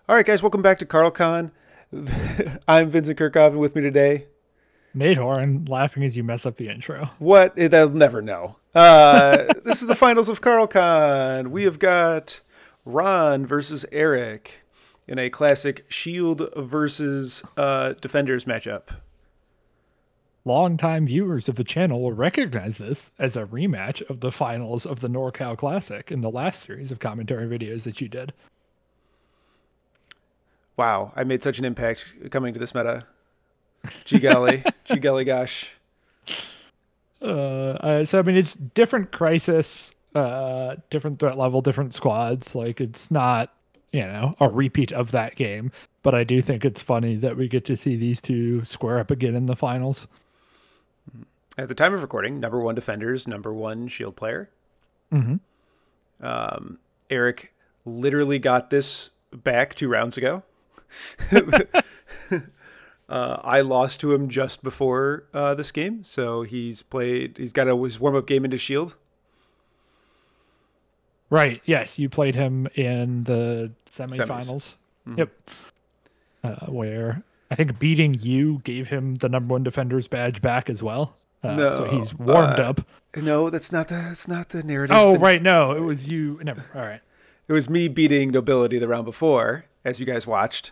All right, guys, welcome back to CarlCon. I'm Vincent Curkov, and with me today, Nate Horan laughing as you mess up the intro. what? They'll never know. This is the finals of CarlCon. We have got Ron versus Eric in a classic Shield versus Defenders matchup. Longtime viewers of the channel will recognize this as a rematch of the finals of the NorCal Classic in the last series of commentary videos that you did. Wow, I made such an impact coming to this meta. Gee golly, gee golly gosh. So I mean, it's different crisis, different threat level, different squads. Like it's not, a repeat of that game. But I do think it's funny that we get to see these two square up again in the finals. At the time of recording, number one Defenders, number one Shield player. Eric literally got this back 2 rounds ago. I lost to him just before this game, so he's got his warm-up game into Shield. Right. Yes, you played him in the semifinals. Yep. Where I think beating you gave him the number one Defender's badge back as well. No, so he's warmed up. No, that's not the narrative. Oh, right. No, it was you. Never. All right. It was me beating Nobility the round before, as you guys watched.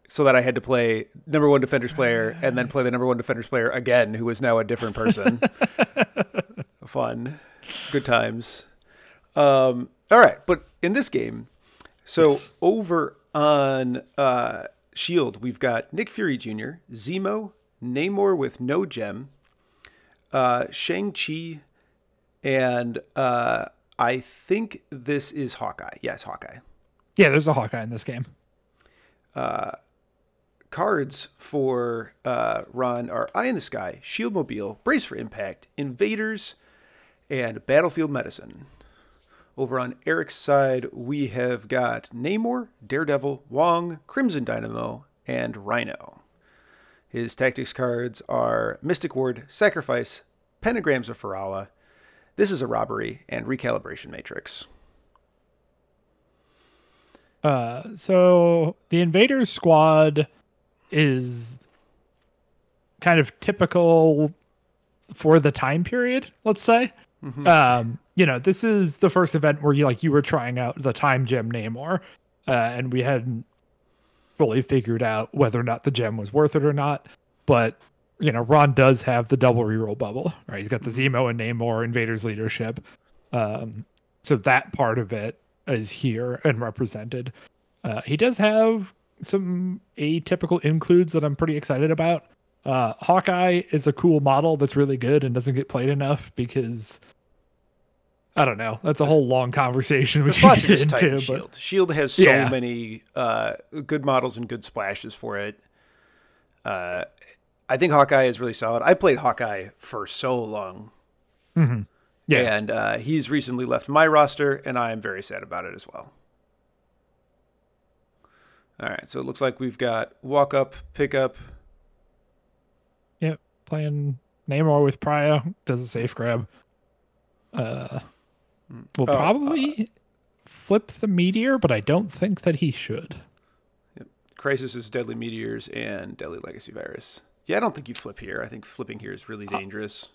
So that I had to play number one Defenders player and then play the number one Defenders player again, who is now a different person. Fun. Good times. All right. But in this game, so Yes. over on Shield, we've got Nick Fury Jr., Zemo, Namor with no gem, Shang-Chi, and I think this is Hawkeye. Yes, Hawkeye. Yeah, there's a Hawkeye in this game. Cards for Ron are Eye in the Sky, Shield Mobile, Brace for Impact, Invaders, and Battlefield Medicine. Over on Eric's side, we have got Namor, Daredevil, Wong, Crimson Dynamo, and Rhino. His tactics cards are Mystic Ward, Sacrifice, Pentagrams of Farala, This is a Robbery, and Recalibration Matrix. So the Invaders squad is kind of typical for the time period, let's say. This is the first event where you were trying out the time gem Namor, and we hadn't fully figured out whether or not the gem was worth it or not. But Ron does have the double reroll bubble, right? He's got the Zemo and Namor Invaders leadership, so that part of it is here and represented. He does have some atypical includes that I'm pretty excited about. Hawkeye is a cool model that's really good and doesn't get played enough because I don't know. That's a whole long conversation we can get into. Shield. Shield has so many good models and good splashes for it. I think Hawkeye is really solid. I played Hawkeye for so long. Yeah. And he's recently left my roster, and I am very sad about it as well. All right, so it looks like we've got walk up, pick up. Yep, playing Namor with Prio, does a safe grab. We'll probably flip the Meteor, but I don't think that he should. Yep. Crisis is Deadly Meteors and Deadly Legacy Virus. Yeah, I don't think you flip here. I think flipping here is really dangerous.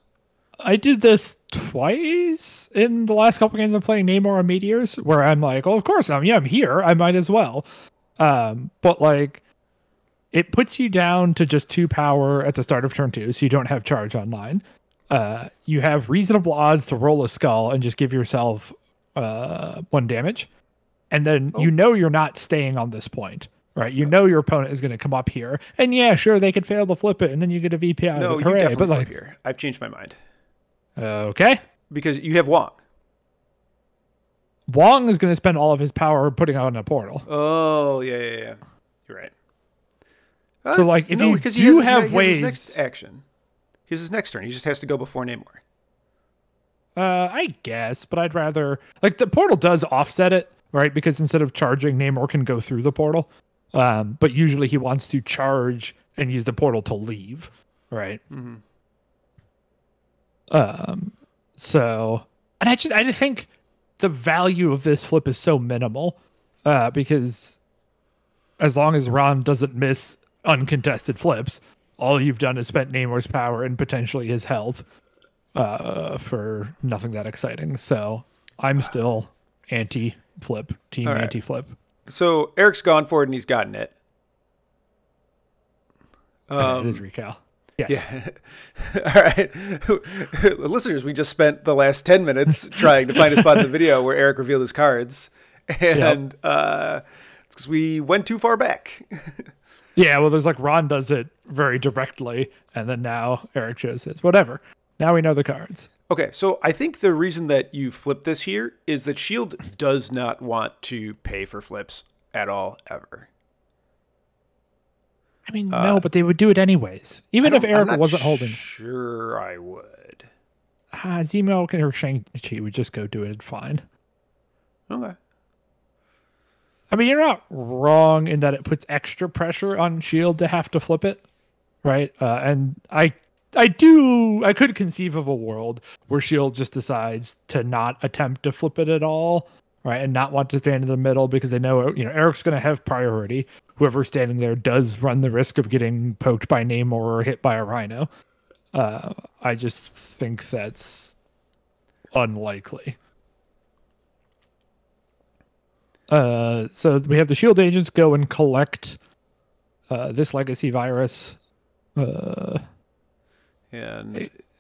I did this twice in the last couple games of playing Namor and Meteors, where I'm like, oh, of course, I'm here. I might as well. But it puts you down to just 2 power at the start of turn 2, so you don't have charge online. You have reasonable odds to roll a skull and just give yourself 1 damage. And then you're not staying on this point. Right, your opponent is going to come up here, and yeah, sure, they could fail to flip it, and then you get a VP out of it. Hooray! You definitely flip here. I've changed my mind. Okay, because you have Wong. Wong is going to spend all of his power putting out a portal. Oh yeah. You're right. So if you do have ways, he has his next action. He has his next turn. He just has to go before Namor. I guess, but I'd rather the portal does offset it, right? Because instead of charging, Namor can go through the portal. But usually he wants to charge and use the portal to leave, right? So, and I think the value of this flip is so minimal, because as long as Ron doesn't miss uncontested flips, all you've done is spent Namor's power and potentially his health for nothing that exciting. So I'm still anti-flip, team All right. anti-flip. So Eric's gone for it and he's gotten it. Okay, it is recal. Yes. Yeah. All right. Listeners, we just spent the last 10 minutes trying to find a spot in the video where Eric revealed his cards. And because we went too far back. Yeah, well, there's like Ron does it very directly, and then now Eric shows his. Whatever. Now we know the cards. Okay, so I think the reason that you flip this here is that Shield does not want to pay for flips at all, ever. I mean, no, but they would do it anyways. Even if Eric wasn't holding. Sure, I would. Zemo or Shang-Chi would just go do it fine. Okay. I mean, you're not wrong in that it puts extra pressure on Shield to have to flip it, right? And I could conceive of a world where Shield just decides to not attempt to flip it at all, right, and not want to stand in the middle because they know Eric's going to have priority. Whoever's standing there does run the risk of getting poked by Namor or hit by a Rhino. I just think that's unlikely. So we have the Shield agents go and collect this legacy virus. And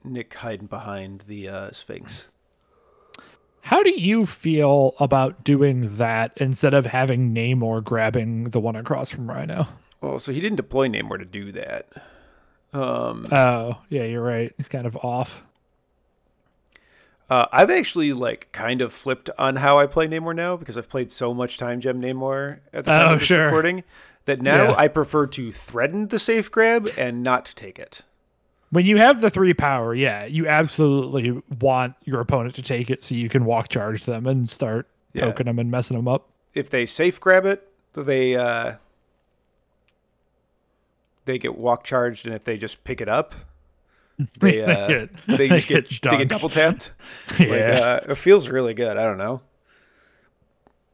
Nick hiding behind the Sphinx. How do you feel about doing that instead of having Namor grabbing the one across from Rhino? Well, so he didn't deploy Namor to do that. Oh, yeah, you're right. He's kind of off. I've actually kind of flipped on how I play Namor now because I've played so much Time Gem Namor at the time of this recording that now I prefer to threaten the safe grab and not take it. When you have the 3 power, you absolutely want your opponent to take it so you can walk charge them and start poking them and messing them up. If they safe grab it, they get walk charged, and if they just pick it up, they get double tapped. Yeah, it feels really good. I don't know.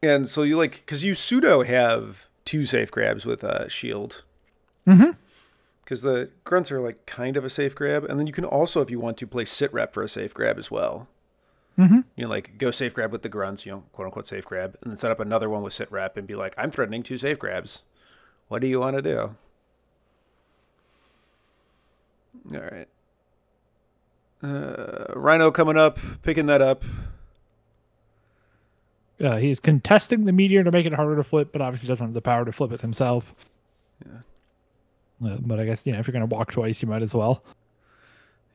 And so you because you pseudo have 2 safe grabs with Shield. Mm-hmm. Because the grunts are kind of a safe grab, and then you can also, if you want to, play sit rep for a safe grab as well. Mm-hmm. Go safe grab with the grunts, quote unquote safe grab, and then set up another one with sit rep and be like, I'm threatening 2 safe grabs. What do you want to do? All right. Rhino coming up, picking that up. He's contesting the meteor to make it harder to flip, but obviously doesn't have the power to flip it himself. Yeah. But I guess, if you're going to walk twice, you might as well.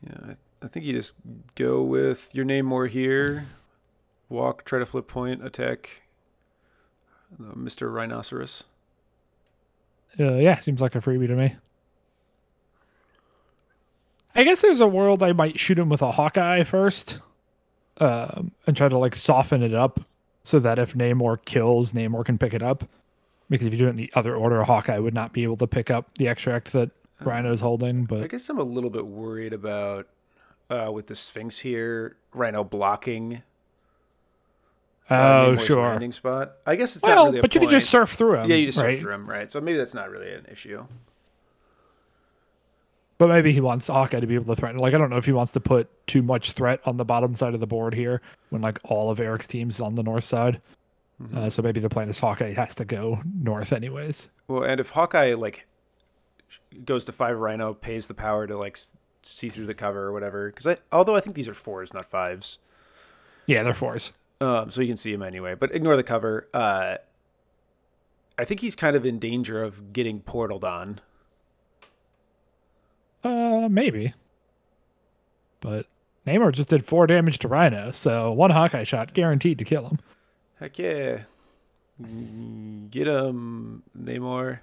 Yeah, I think you just go with your Namor here. Walk, try to flip point, attack Mr. Rhinoceros. Seems like a freebie to me. I guess there's a world I might shoot him with a Hawkeye first and try to soften it up so that if Namor kills, Namor can pick it up. Because if you do it in the other order, Hawkeye would not be able to pick up the extract that Rhino's holding. But I guess I'm a little bit worried about, with the Sphinx here, Rhino blocking. Oh, Namor's sure. Landing spot. I guess it's not really a but you can just surf through him. Yeah, you just surf through him, right? So maybe that's not really an issue. But maybe he wants Hawkeye to be able to threaten. I don't know if he wants to put too much threat on the bottom side of the board here when all of Eric's team's on the north side. Mm-hmm. So maybe the plan is Hawkeye has to go north anyways. Well, and if Hawkeye goes to 5 Rhino, pays the power to see through the cover or whatever, because although I think these are 4s, not 5s. Yeah, they're 4s. So you can see him anyway, but ignore the cover. I think he's kind of in danger of getting portaled on. Maybe. But Namor just did 4 damage to Rhino, so 1 Hawkeye shot guaranteed to kill him. Heck yeah. Get him, Namor.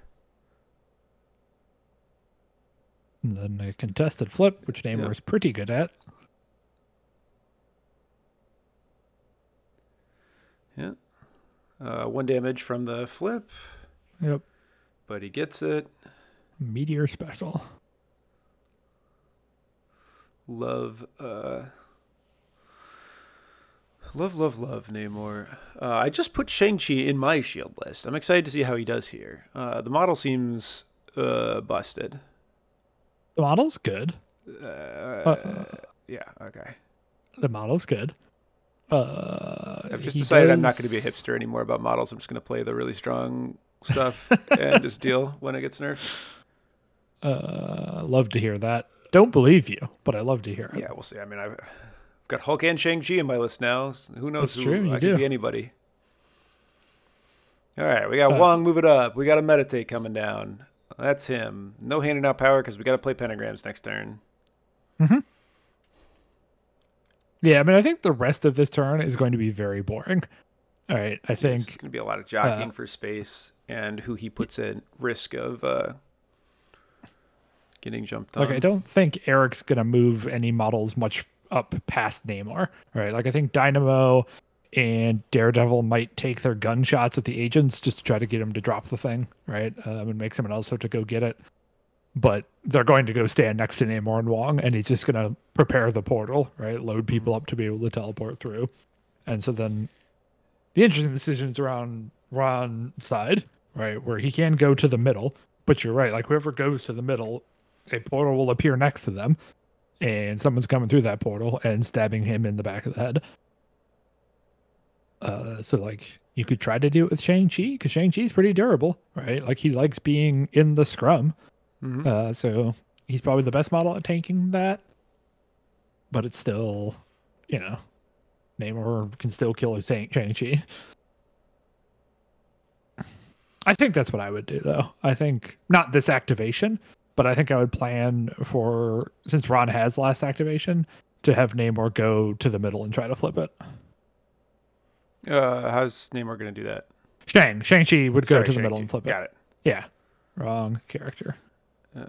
And then a contested flip, which Namor is pretty good at. Yeah. 1 damage from the flip. Yep. But he gets it. Meteor special. Love Love, love, love Namor. I just put Shang-Chi in my shield list. I'm excited to see how he does here. The model seems busted. The model's good. Yeah, okay. The model's good. I've just decided I'm not going to be a hipster anymore about models. I'm just going to play the really strong stuff and just deal when it gets nerfed. Love to hear that. Don't believe you, but I love to hear it. Yeah, we'll see. I mean, I've got Hulk and Shang-Chi in my list now. Who knows? That's true. I could be anybody. All right, we got Wong. Move it up. We got a meditate coming down. That's him. No handing out power because we got to play pentagrams next turn. Mm-hmm. Yeah, I mean, I think the rest of this turn is going to be very boring. All right, I think it's going to be a lot of jockeying for space and who he puts at risk of getting jumped on. Like, I don't think Eric's going to move any models much up past Namor, right? Like, I think Dynamo and Daredevil might take their gunshots at the agents just to try to get him to drop the thing, right? And make someone else have to go get it. But they're going to go stand next to Namor and Wong, and he's just going to prepare the portal, right? Load people up to be able to teleport through. And so then the interesting decisions around Ron's side, right, where he can go to the middle, but you're right, like whoever goes to the middle, a portal will appear next to them, and someone's coming through that portal and stabbing him in the back of the head. So, like, you could try to do it with Shang-Chi, because Shang-Chi's pretty durable, right? Like, he likes being in the scrum. Mm-hmm. So he's probably the best model at tanking that. But it's still, you know, Namor can still kill a Shang-Chi. I think that's what I would do, though. I think, not this activation, but I think I would plan for, since Ron has last activation, to have Namor go to the middle and try to flip it. How's Namor going to do that? Shang-Chi would go to the middle and flip it. Got it. Yeah. Wrong character. So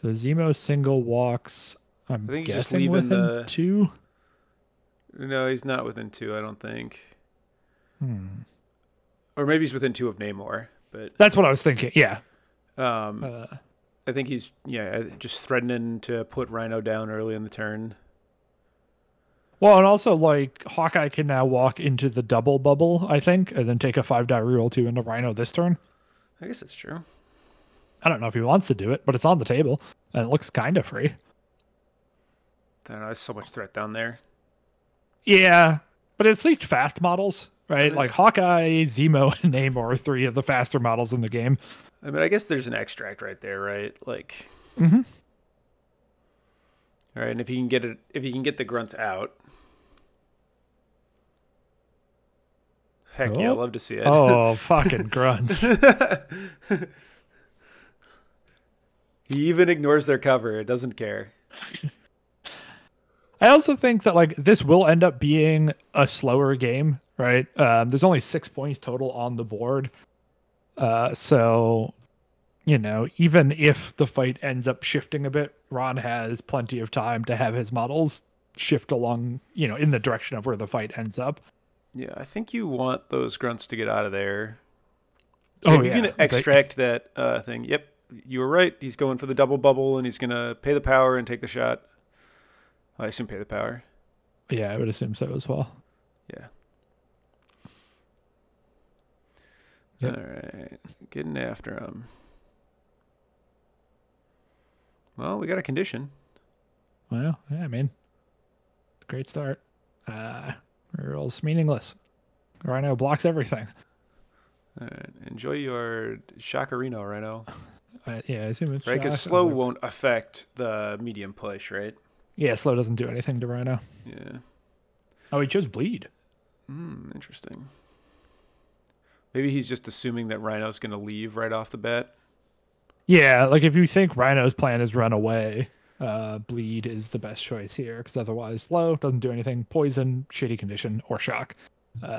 Zemo single walks, I think guessing just within 2? No, he's not within 2, I don't think. Or maybe he's within 2 of Namor, but that's what I was thinking. Yeah. I think he's just threatening to put Rhino down early in the turn. Well, and also, like, Hawkeye can now walk into the double bubble, I think, and then take a 5-die reroll 2 into Rhino this turn. I guess that's true. I don't know if he wants to do it, but it's on the table, and it looks kind of free. I don't know, there's so much threat down there. Yeah, but it's at least fast models, right? Like, Hawkeye, Zemo, and Namor are 3 of the faster models in the game. I mean, I guess there's an extract right there, right? Like, all right, and if he can get the grunts out, heck yeah, I'd love to see it. Oh, fucking grunts! He even ignores their cover; it doesn't care. I also think that, like, this will end up being a slower game, right? There's only 6 points total on the board. So, you know, even if the fight ends up shifting a bit, Ron has plenty of time to have his models shift along, you know, in the direction of where the fight ends up. Yeah, I think you want those grunts to get out of there. Oh, you're going to extract that thing. Yep, you were right. He's going for the double bubble, and he's going to pay the power and take the shot. I assume pay the power. Yeah, I would assume so as well. Yeah. Yep. All right, getting after him. Well, we got a condition. Well, yeah, I mean, great start. Rerolls meaningless. Rhino blocks everything. All right, enjoy your Shockerino, Rhino. Yeah, I assume it's right, because slow won't affect the medium push, right? Yeah, slow doesn't do anything to Rhino. Yeah. Oh, he chose bleed. Interesting. Maybe he's just assuming that Rhino's going to leave right off the bat. Yeah, like if you think Rhino's plan is run away, bleed is the best choice here, because otherwise slow doesn't do anything. Poison, shitty condition, or shock.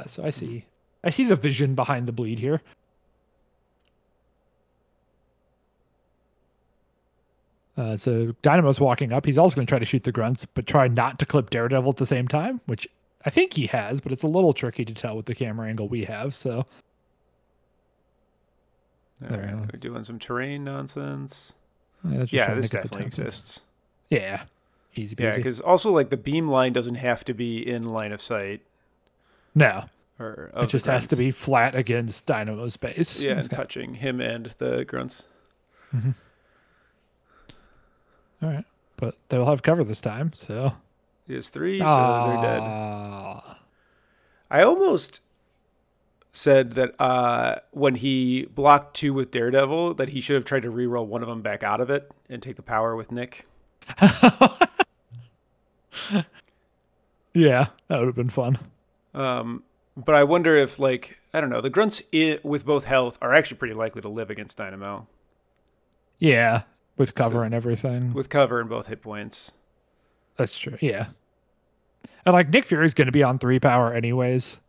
So I see the vision behind the bleed here. So Dynamo's walking up. He's also going to try to shoot the grunts, but try not to clip Daredevil at the same time, which I think he has, but it's a little tricky to tell with the camera angle we have. So We're doing some terrain nonsense. Just Yeah, trying to this get the definitely tokens. exists. Yeah, easy peasy. Yeah, because also like the beam line doesn't have to be in line of sight. No, Or it just has to be flat against Dynamo's base. Yeah, and touching him and the grunts. Mm-hmm. All right, but they will have cover this time, so. He has 3, so they're dead. I almost said that when he blocked 2 with Daredevil, that he should have tried to reroll one of them back out of it and take the power with Nick. Yeah, that would have been fun. But I wonder if, like, I don't know, the grunts with both health are actually pretty likely to live against Dynamo. Yeah, with cover and everything. With cover and both hit points. That's true, yeah. And, like, Nick Fury's going to be on 3 power anyways.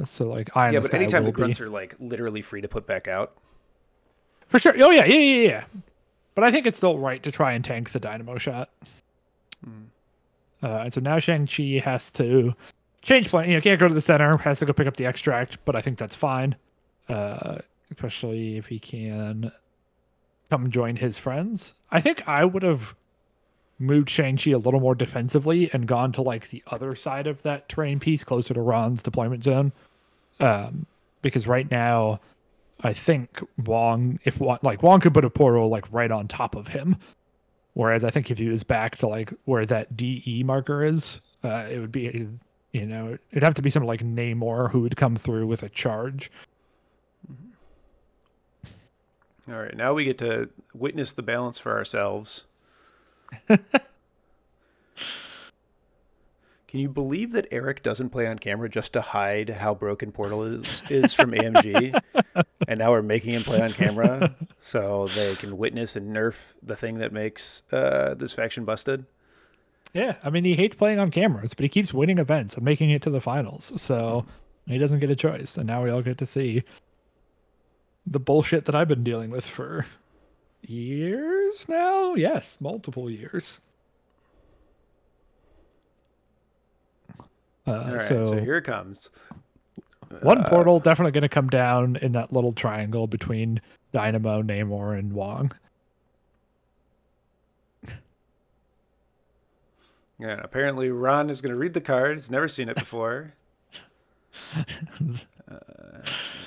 So, like, yeah, but anytime the grunts are, like, literally free to put back out. For sure. Oh, yeah. But I think it's still right to try and tank the Dynamo shot. And so now Shang-Chi has to change plan. Can't go to the center, has to go pick up the extract, but I think that's fine. Especially if he can come join his friends. I think I would have moved Shang-Chi a little more defensively and gone to like the other side of that terrain piece closer to Ron's deployment zone. Because right now, I think Wong could put a portal like right on top of him. Whereas I think if he was back to like where that DE marker is, it would be, it'd have to be something like Namor who would come through with a charge. All right, now we get to witness the balance for ourselves. Can you believe that Eric doesn't play on camera just to hide how broken Portal is from AMG? And now we're making him play on camera so they can witness and nerf the thing that makes this faction busted? Yeah, I mean, he hates playing on cameras, but he keeps winning events and making it to the finals. So he doesn't get a choice. And now we all get to see the bullshit that I've been dealing with for years now. Yes, multiple years. All right, so here it comes. One portal definitely going to come down in that little triangle between Dynamo, Namor, and Wong. Yeah, and apparently Ron is going to read the card. He's never seen it before.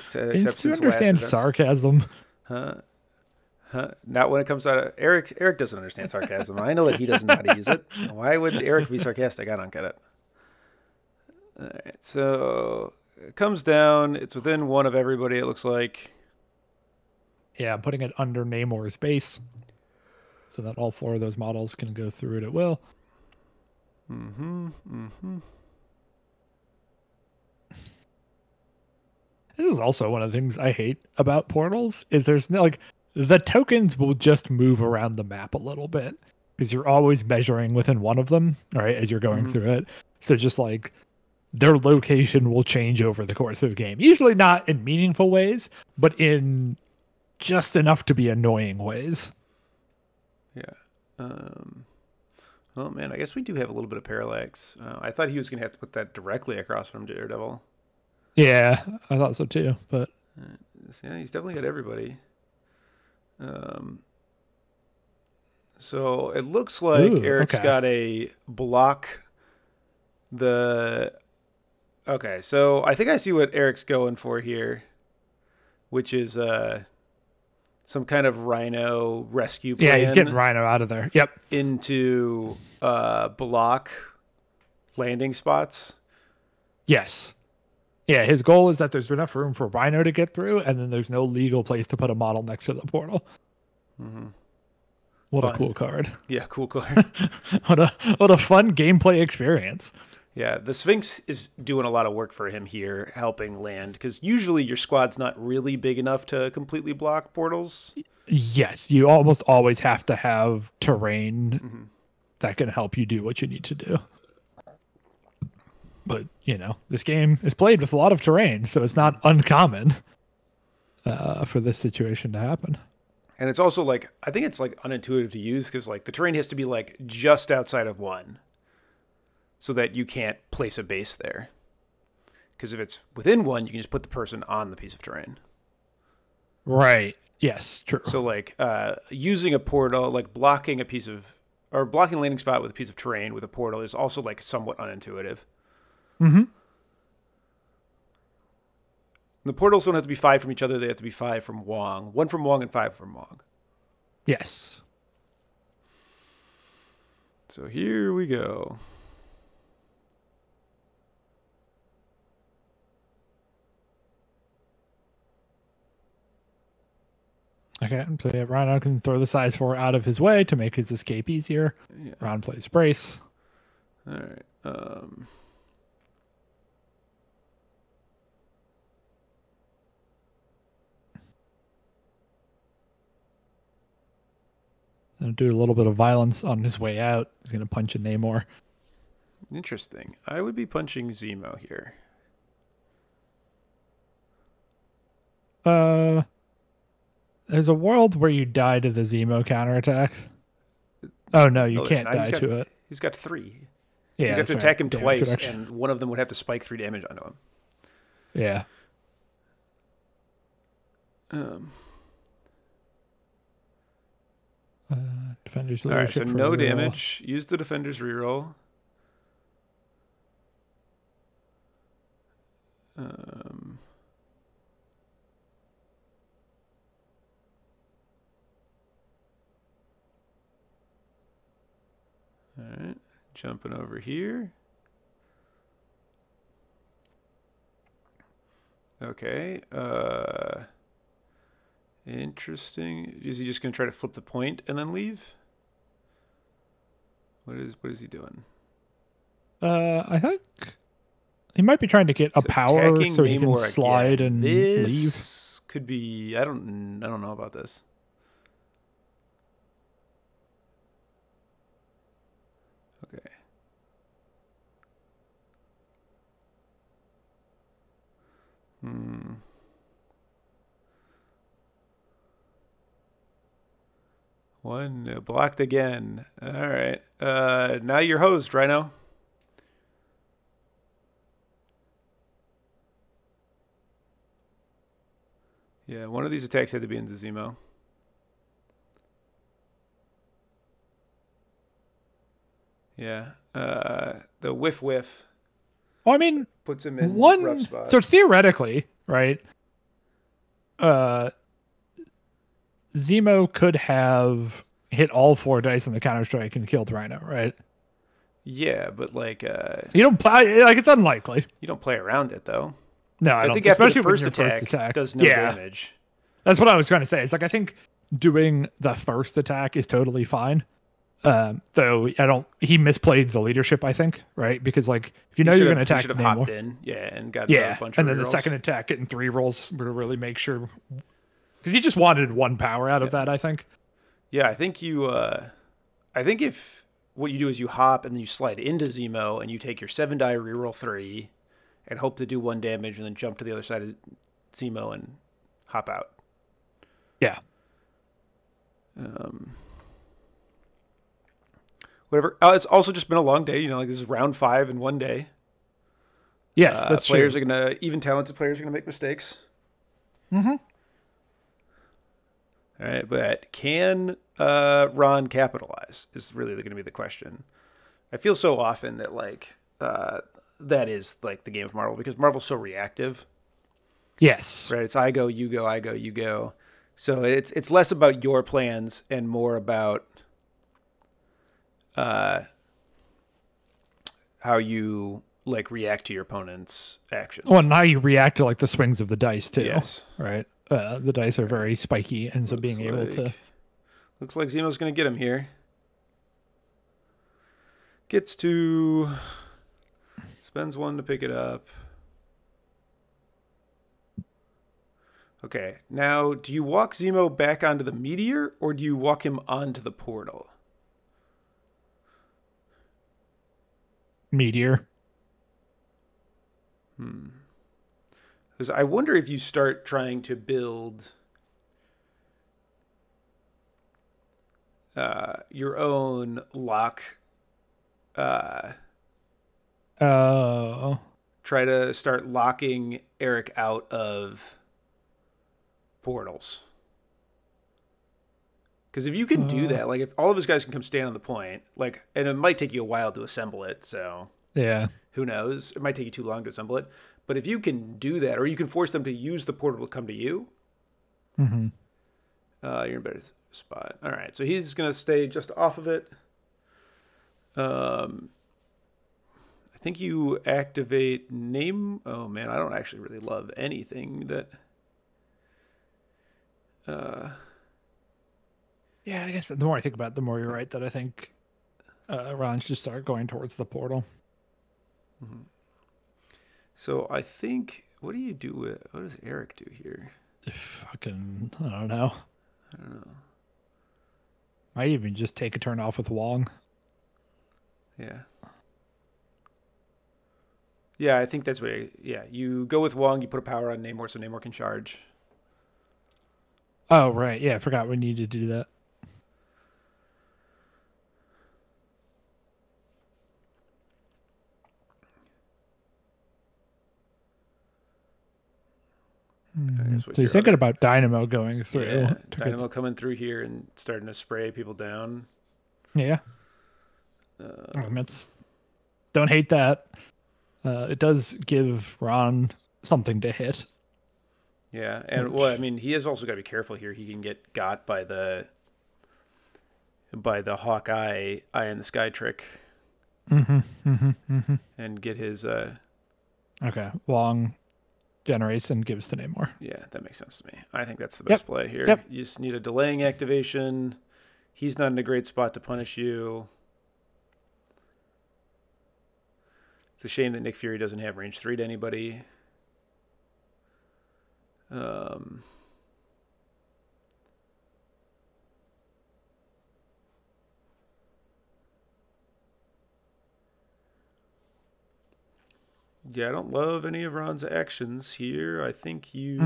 Seems to understand sarcasm. Huh? Not when it comes out of Eric. Eric doesn't understand sarcasm. I know that he doesn't know how to use it. Why would Eric be sarcastic? I don't get it. All right, so it comes down. It's within one of everybody, it looks like. Yeah, I'm putting it under Namor's base so that all 4 of those models can go through it at will. This is also one of the things I hate about portals is there's no, like, the tokens will just move around the map a little bit because you're always measuring within one of them, right, as you're going through it. So just like their location will change over the course of the game. Usually not in meaningful ways, but in just enough to be annoying ways. Yeah. Oh, man, I guess we do have a little bit of parallax. I thought he was going to have to put that directly across from Daredevil. Yeah, I thought so too, but... Yeah, he's definitely got everybody. So it looks like Eric's got a block Okay, so I think I see what Eric's going for here, which is some kind of Rhino rescue plan. Yeah, he's getting Rhino out of there. Yep. Into block landing spots. Yes. Yeah, his goal is that there's enough room for Rhino to get through, and then there's no legal place to put a model next to the portal. What a cool card. Yeah, cool card. what a fun gameplay experience. Yeah, the Sphinx is doing a lot of work for him here, helping land, because usually your squad's not really big enough to completely block portals. Yes, you almost always have to have terrain that can help you do what you need to do. But, this game is played with a lot of terrain, so it's not uncommon for this situation to happen. And it's also like, I think it's like unintuitive to use because like the terrain has to be like just outside of one so that you can't place a base there. Because if it's within 1, you can just put the person on the piece of terrain. Right. Yes, true. So like using a portal, like blocking a landing spot with a piece of terrain with a portal is also like somewhat unintuitive. Mm-hmm. The portals don't have to be 5 from each other. They have to be 5 from Wong. 1 from Wong and 5 from Wong. Yes. So here we go. Okay, so yeah, Rhino can throw the size 4 out of his way to make his escape easier. Yeah. Ron plays brace. All right. And do a little bit of violence on his way out. He's going to punch a Namor. Interesting. I would be punching Zemo here. There's a world where you die to the Zemo counterattack. Oh no, you can't die to it. He's got 3. Yeah, you have to attack him twice, and one of them would have to spike 3 damage onto him. Yeah. Defender's all right, so leadership. no damage. Use the defender's reroll. All right, jumping over here. Okay. Interesting. Is he just going to try to flip the point and then leave? What is he doing? I think he might be trying to get a power so he can slide and leave. Could be. I don't know about this. Okay. One blocked again. All right. Now you're host, Rhino. Yeah, one of these attacks had to be into Zemo. Yeah. The whiff. Well, I mean, puts him in rough spot. So theoretically, right? Zemo could have hit all 4 dice on the counter strike and killed Rhino, right? Yeah, but like you don't play like it's unlikely. You don't play around it though. No, I don't think especially after the first attack does no damage. That's what I was trying to say. It's like I think doing the first attack is totally fine. Though he misplayed the leadership, I think, right? Because like if you know you're going to attack Namor, hopped in, and got a bunch of and then the second attack getting 3 rolls to really make sure, because he just wanted 1 power out of that, I think. Yeah, I think if what you do is you hop and then you slide into Zemo and you take your 7 die, reroll 3, and hope to do 1 damage, and then jump to the other side of Zemo and hop out. Yeah. Whatever. It's also just been a long day. Like this is round 5 in 1 day. Yes, that's players true. Even talented players are gonna make mistakes. Mm-hmm. All right, but can Ron capitalize is really going to be the question. I feel so often that like that is like the game of Marvel, because Marvel's so reactive. Yes. Right. It's I go, you go, I go, you go. So it's less about your plans and more about how you like react to your opponent's actions. Well, and how you react to like the swings of the dice too. Yes. Right. The dice are very spiky, and so being able to. Looks like Zemo's going to get him here. Gets to. Spends 1 to pick it up. Okay, now do you walk Zemo back onto the meteor, or do you walk him onto the portal? Meteor. Because I wonder if you start trying to build your own lock. Oh. try to start locking Eric out of portals. Because if you can do that, like if all of his guys can come stand on the point, like, and it might take you a while to assemble it, so Yeah. who knows? It might take you too long to assemble it. But if you can do that, or you can force them to use the portal to come to you, Mm-hmm. you're in a better spot. All right, so he's gonna stay just off of it. I think you activate name. Oh man, I don't actually really love anything that. Yeah, I guess the more I think about it, the more you're right that I think Ron should start going towards the portal. So I think, what do you do with? What does Eric do here? Fucking, I don't know. I don't know. Might even just take a turn off with Wong. Yeah. Yeah, I think that's what. Yeah, you go with Wong. You put a power on Namor, so Namor can charge. Oh, right. Yeah, I forgot we needed to do that. So he's thinking about Dynamo going through. Yeah, Dynamo coming through here and starting to spray people down. Yeah. Don't hate that. It does give Ron something to hit. Yeah, and well, I mean, he has also got to be careful here. He can get got by the Hawkeye eye in the sky trick, and get his. Okay, Wong generates and gives to Namor. Yeah, that makes sense to me. I think that's the best play here. Yep. You just need a delaying activation. He's not in a great spot to punish you. It's a shame that Nick Fury doesn't have range 3 to anybody. Yeah, I don't love any of Ron's actions here. I think you... I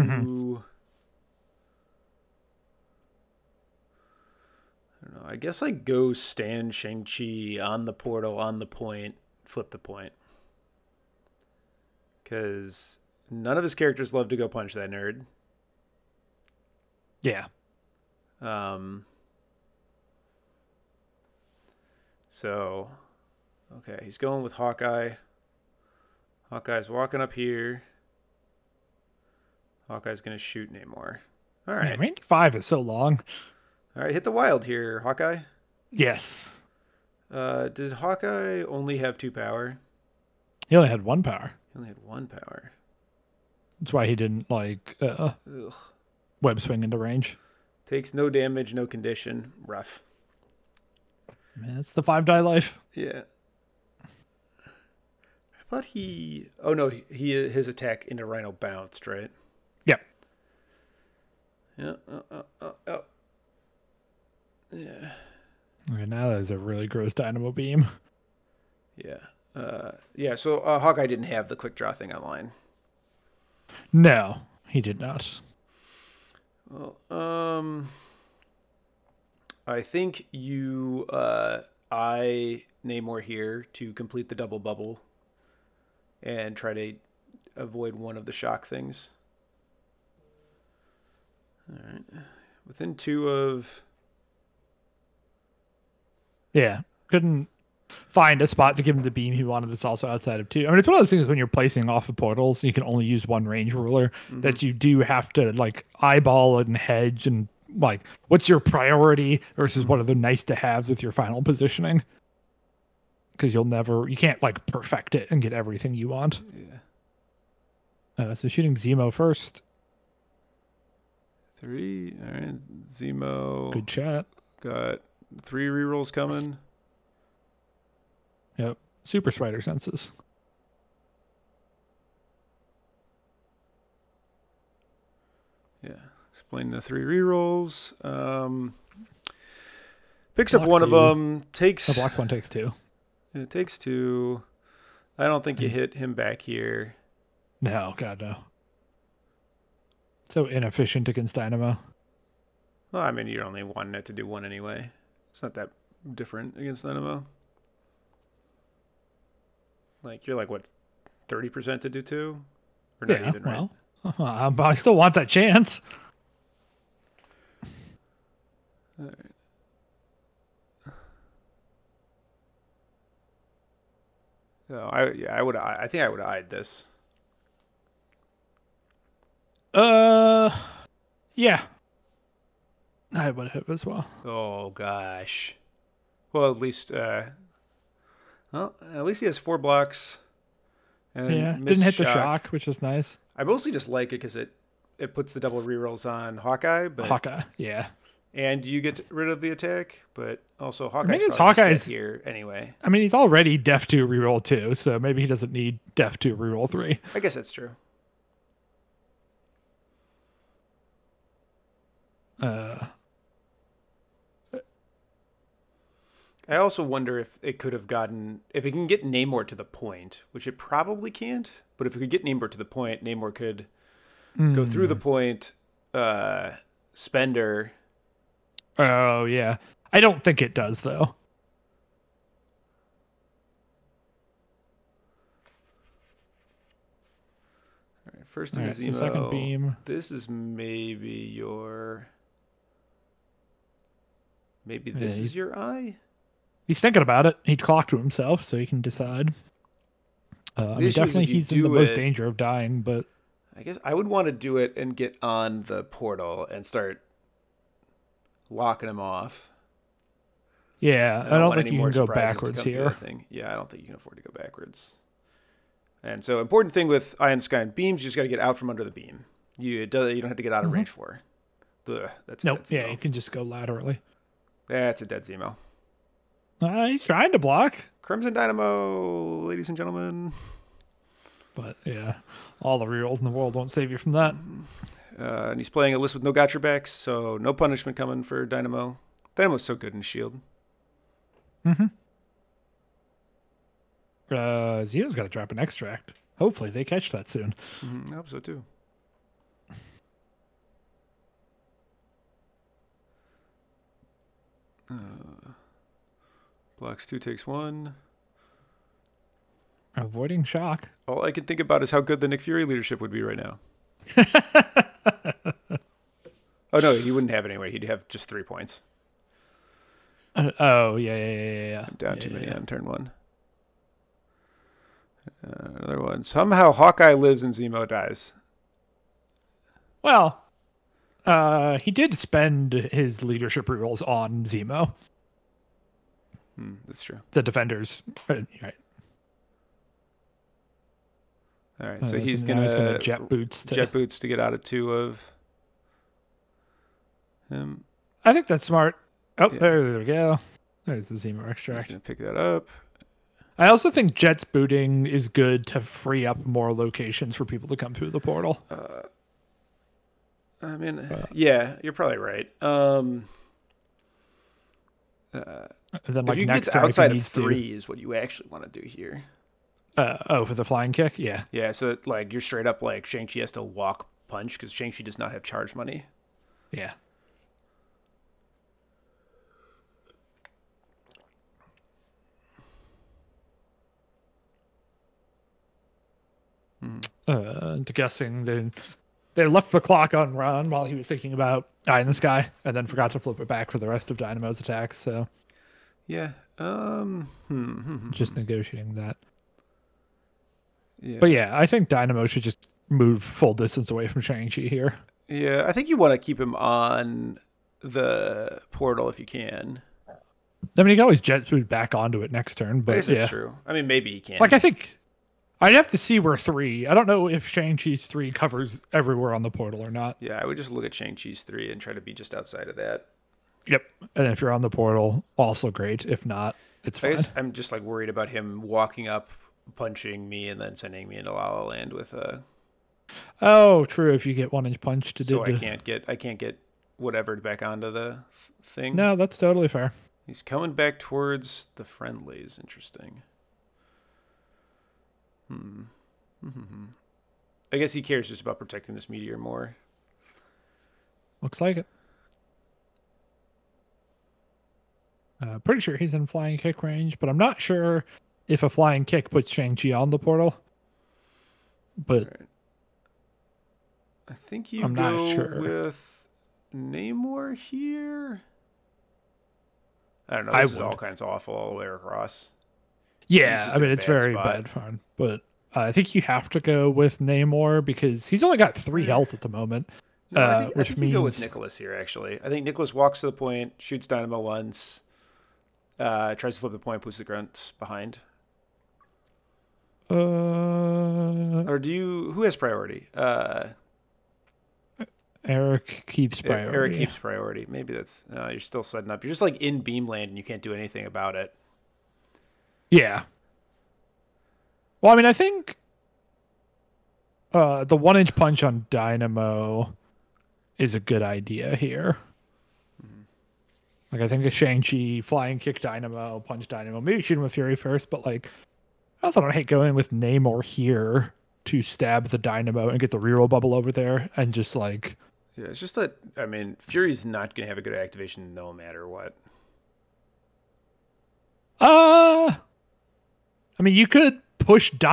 don't know. I guess I go stand Shang-Chi on the portal, on the point, flip the point. Because none of his characters love to go punch that nerd. Yeah. So, okay, he's going with Hawkeye. Hawkeye's walking up here. Hawkeye's going to shoot Namor. All right. Man, range 5 is so long. All right, hit the wild here, Hawkeye. Yes. Did Hawkeye only have 2 power? He only had 1 power. He only had 1 power. That's why he didn't, web swing into range. Takes no damage, no condition. Rough. Man, it's the 5-die life. Yeah. I thought he... Oh, no, his attack into Rhino bounced, right? Yeah. Yeah. Yeah. Okay, now there's a really gross dynamo beam. Yeah. So Hawkeye didn't have the quick draw thing online. No, he did not. Well, I think you eye Namor here to complete the double bubble and try to avoid one of the shock things. All right. Within 2 of... Yeah, couldn't find a spot to give him the beam he wanted that's also outside of 2. I mean, it's one of those things when you're placing off of portals, you can only use one range ruler, that you do have to, eyeball and hedge and, what's your priority versus what are the nice to haves with your final positioning. Because you can't, perfect it and get everything you want. Yeah. So shooting Zemo first. 3. All right. Zemo. Good shot. Got 3 rerolls coming. Yep. Super spider senses. Yeah. Explain the 3 rerolls. Picks up Blocks one of 2. them. Takes... Blocks 1, takes 2. It takes 2. I don't think you hit him back here. No, God, no. So inefficient against Dynamo. Well, I mean, you're only wanting it to do 1 anyway. It's not that different against Dynamo. You're what, 30% to do 2? Or not Yeah, even, right? well, but I still want that chance. No, I think I would have eyed this. Yeah, I would have as well. Oh gosh. Well, at least he has 4 blocks and Yeah, didn't missed hit the shock. shock, which is nice. I mostly just like it because it puts the double rerolls on Hawkeye, but Hawkeye, yeah. and you get rid of the attack, but also I mean, Hawkeye's it's probably just Hawkeye's. dead here anyway. I mean, he's already Def 2 reroll 2, so maybe he doesn't need Def 2 reroll 3. I guess that's true. I also wonder if it could have gotten if it can get Namor to the point, which it probably can't. But if it could get Namor to the point, Namor could go through the point, Spender. Oh, yeah. I don't think it does, though. All right, first in the Zemo. So second beam. This is maybe your. Maybe this is your eye. He's thinking about it. He clocked to himself, so he can decide. I mean, definitely he's in the most danger of dying, but I guess I would want to do it and get on the portal and start locking him off. Yeah, I don't think you can go backwards here. Yeah, I don't think you can afford to go backwards. And so, important thing with Eye in the Sky and beams, you just got to get out from under the beam. You don't have to get out of range for. Ugh, that's nope. Yeah, you can just go laterally. That's a dead Zemo. He's trying to block. Crimson Dynamo, ladies and gentlemen. But yeah, all the rerolls in the world won't save you from that. And he's playing a list with no gotcha backs, so no punishment coming for Dynamo. Dynamo's so good in Shield. Zeo's got to drop an extract. Hopefully they catch that soon. I hope so too. Blocks 2, takes 1. Avoiding shock. All I can think about is how good the Nick Fury leadership would be right now. Oh no, he wouldn't have it anyway. He'd have just 3 points. Yeah. Down too many on turn 1. Another one. Somehow Hawkeye lives and Zemo dies. Well, he did spend his leadership rerolls on Zemo. That's true. The defenders, right? All right, so he's gonna jet boots to get out of 2 of him. I think that's smart. Oh, yeah. There we go. There's the Zemo extract. He's gonna pick that up. I also think Jet's booting is good to free up more locations for people to come through the portal. I mean, yeah, you're probably right. Then, like, if you next get turn, outside of 3 is what you actually want to do here. For the flying kick, yeah. Yeah, so like you're straight up like Shang-Chi has to walk punch because Shang-Chi does not have charge money. Yeah. Guessing they left the clock on Ron while he was thinking about Eye in the Sky, and then forgot to flip it back for the rest of Dynamo's attacks. So, yeah, just negotiating that. Yeah. But yeah, I think Dynamo should just move full distance away from Shang-Chi here. Yeah, I think you want to keep him on the portal if you can. I mean, he can always jet boost back onto it next turn, but this is true. I mean, maybe he can. Like, I think I'd have to see where 3. I don't know if Shang-Chi's 3 covers everywhere on the portal or not. Yeah, I would just look at Shang-Chi's 3 and try to be just outside of that. Yep. And if you're on the portal, also great. If not, it's fine. I guess I'm just like worried about him walking up, punching me, and then sending me into La La Land with a. Oh, true. If you get 1-inch punch to do. So I can't get whatever back onto the thing. No, that's totally fair. He's coming back towards the friendlies. Interesting. I guess he cares just about protecting this meteor more. Looks like it. Pretty sure he's in flying kick range, but I'm not sure if a flying kick puts Shang-Chi on the portal. but Right. I think you I'm not go sure. with Namor here. I don't know. I This is all would. kinds of awful all the way across. He's Yeah, just I in mean a it's bad very spot. bad fun, but I think you have to go with Namor because he's only got 3 health at the moment, No, I which think you go with means Nicholas here. Actually, I think Nicholas walks to the point, shoots Dynamo once, tries to flip the point, puts the grunts behind. uh, Or do you? Who has priority? Eric keeps Eric priority. keeps priority. Maybe that's. You're still setting up. You're just like in Beamland and you can't do anything about it. Yeah. Well, I mean, I think the 1 inch punch on Dynamo is a good idea here. Like, I think a Shang-Chi flying kick Dynamo, punch Dynamo, maybe shoot him with Fury first, but like, I also don't hate going with Namor here to stab the Dynamo and get the reroll bubble over there and just like, Yeah, it's just that. I mean, Fury's not going to have a good activation no matter what. uh, I mean, you could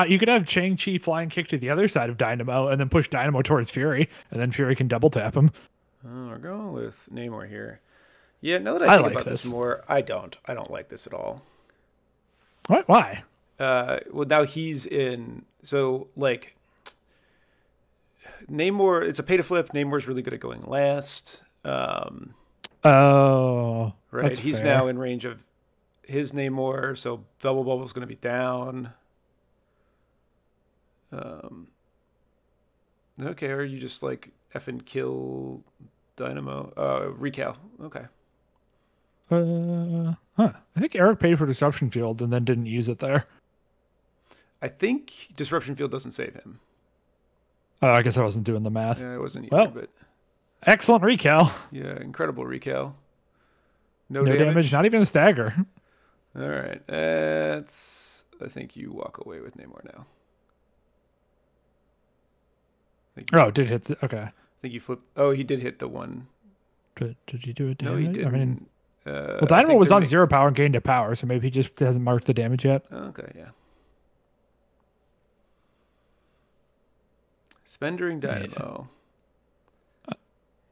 you could have Shang-Chi flying kick to the other side of Dynamo and then push Dynamo towards Fury, and then Fury can double tap him. We're going with Namor here. Yeah, now that I I think like about this this. more, I don't. I don't like this at all. What? Why? Well, now he's in. So, like, Namor, it's a pay to flip. Namor's really good at going last. Oh, Right? that's He's now fair. in range of his Namor, so double bubble's going to be down. Um, okay, or you just like effing kill Dynamo. Recal. Okay. Huh. I think Eric paid for disruption field and then didn't use it there. I think Disruption Field doesn't save him. Oh, I guess I wasn't doing the math. Yeah, it wasn't either, Well, but excellent recal. yeah, incredible Recal. No No damage, damage. not even a stagger. All right, that's. I think you walk away with Namor now. Oh, did hit the, okay. I think you flip. Oh, he did hit the one. Did he do it No, he damage? I mean, didn't. well, I Dynamo think was the. on 0 power and gained a power, so maybe he just hasn't marked the damage yet. Okay, yeah. Spendering Yeah. Dynamo.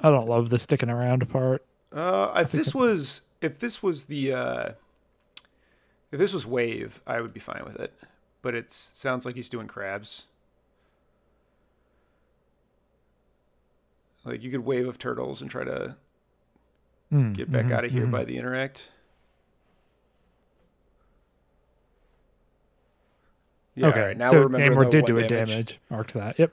I don't love the sticking around part. If this was if this was Wave, I would be fine with it. But it sounds like he's doing crabs. Like you could wave of turtles and try to get back out of here by the interact. Yeah, all Okay, right. Now we're so remembering Namor the did one do a damage. damage. Marked that. Yep.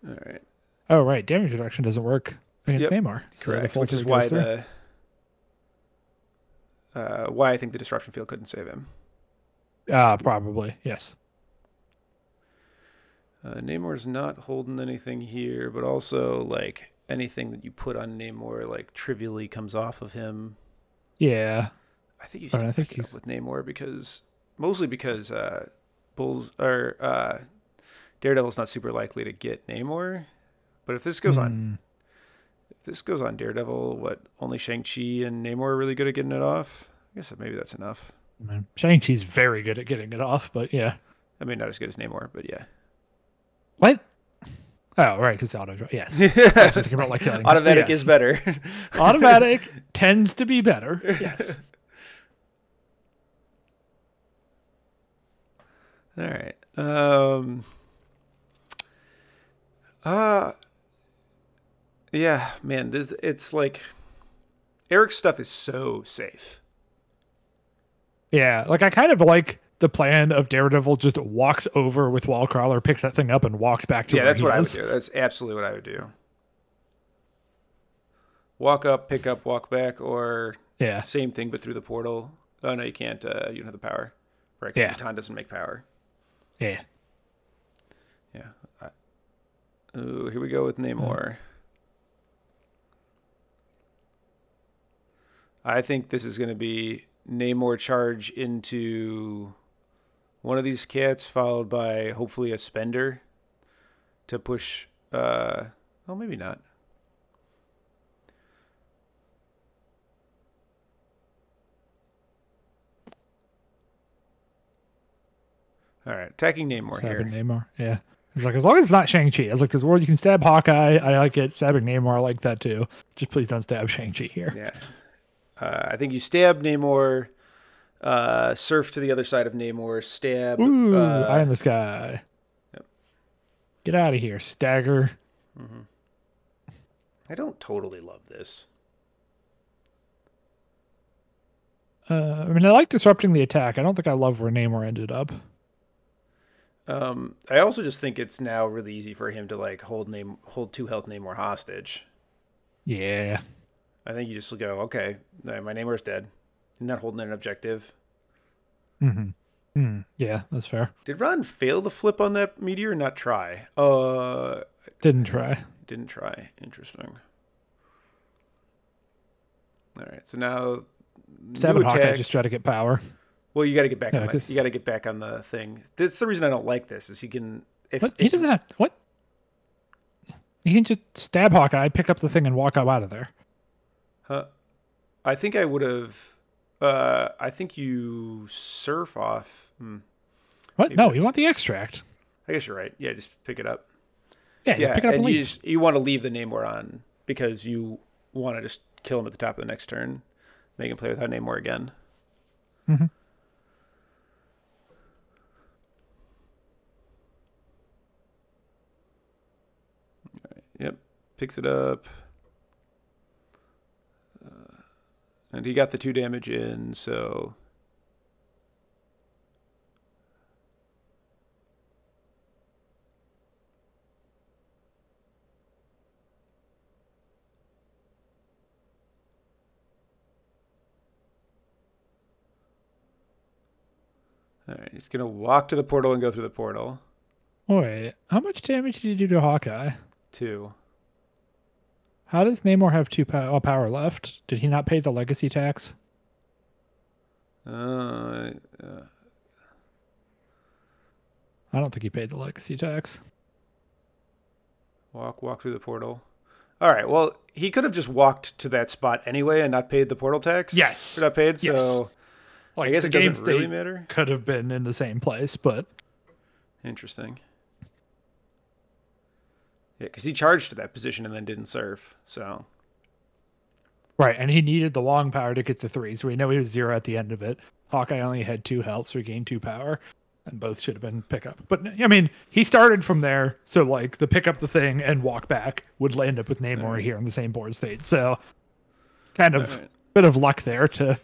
All right. Oh, right. Damage reduction doesn't work against Yep. Namor. So the Correct. full Which is three goes through. why I think the disruption field couldn't save him. Probably. Yes. Namor's not holding anything here, but also like anything that you put on Namor like trivially comes off of him. Yeah. I think you But still I think pick it up he's. with Namor because mostly because Bulls or Daredevil's not super likely to get Namor. But if this goes on Hmm. Daredevil, what only Shang-Chi and Namor are really good at getting it off? I guess maybe that's enough. I mean, Shang-Chi's very good at getting it off, but yeah. I mean, not as good as Namor, but yeah. What? Oh, right, because auto draw. Yes. I was just thinking about like killing. Automatic Yes. is better. Automatic tends to be better. Yes. All right. Uh yeah, man, it's like Eric's stuff is so safe. Yeah, like I kind of like the plan of Daredevil just walks over with Wallcrawler, picks that thing up, and walks back to Yeah, where that's he what I would is. do. That's absolutely what I would do. Walk up, pick up, walk back, or Yeah. same thing but through the portal. Oh no, you can't. You don't have the power. Right? 'Cause Yeah. Catan doesn't make power. Yeah. Yeah. Ooh, here we go with Namor. I think this is going to be Namor charge into one of these cats, followed by hopefully a spender to push. Oh, maybe not. All right, attacking Namor Stabbing here. Namor. Yeah. It's like, as long as it's not Shang-Chi. I was like, this world you can stab Hawkeye. I like it. Stabbing Namor, I like that too. Just please don't stab Shang-Chi here. Yeah. I think you stab Namor, surf to the other side of Namor, stab. Ooh, eye in the sky. Yep. Get out of here, stagger. I don't totally love this. I mean, I like disrupting the attack. I don't think I love where Namor ended up. I also just think it's now really easy for him to like hold 2 health Namor hostage. Yeah. I think you just go, okay, my Namor's dead. I'm not holding an objective. Yeah, that's fair. Did Ron fail the flip on that meteor or not try? Didn't try. Didn't try. Interesting. All right, so now Stabbing new Hawkeye, attack. just try to get power. Well, you got to get back Yeah, on that. 'cause- You got to get back on the thing. That's the reason I don't like this. Is he can if What? He doesn't have what? He can just stab Hawkeye, pick up the thing, and walk out of there. I think I would have. I think you surf off. What? Maybe No, that's- you want the extract. I guess you're right. Yeah, just pick it up. Yeah, just pick it up and and leave. you want to leave the Namor on because you want to just kill him at the top of the next turn, make him play without Namor again. Mm-hmm. Yep, picks it up. And he got the 2 damage in, so. All right, he's going to walk to the portal and go through the portal. Wait, how much damage did he do to Hawkeye? 2. How does Namor have 2 power left? Did he not pay the legacy tax? Uh, I don't think he paid the legacy tax. walk through the portal. All right, well, he could have just walked to that spot anyway and not paid the portal tax. Yes. Or not paid, Yes. so Like, I guess the it game doesn't really state matter. could have been in the same place, but Interesting. Yeah, because he charged to that position and then didn't surf, so. right, and he needed the long power to get to 3, so we know he was 0 at the end of it. Hawkeye only had 2 health, so he gained 2 power, and both should have been pickup. But I mean, he started from there, so like the pick up the thing and walk back would end up with Namor here in the same board state. So kind of bit of luck there to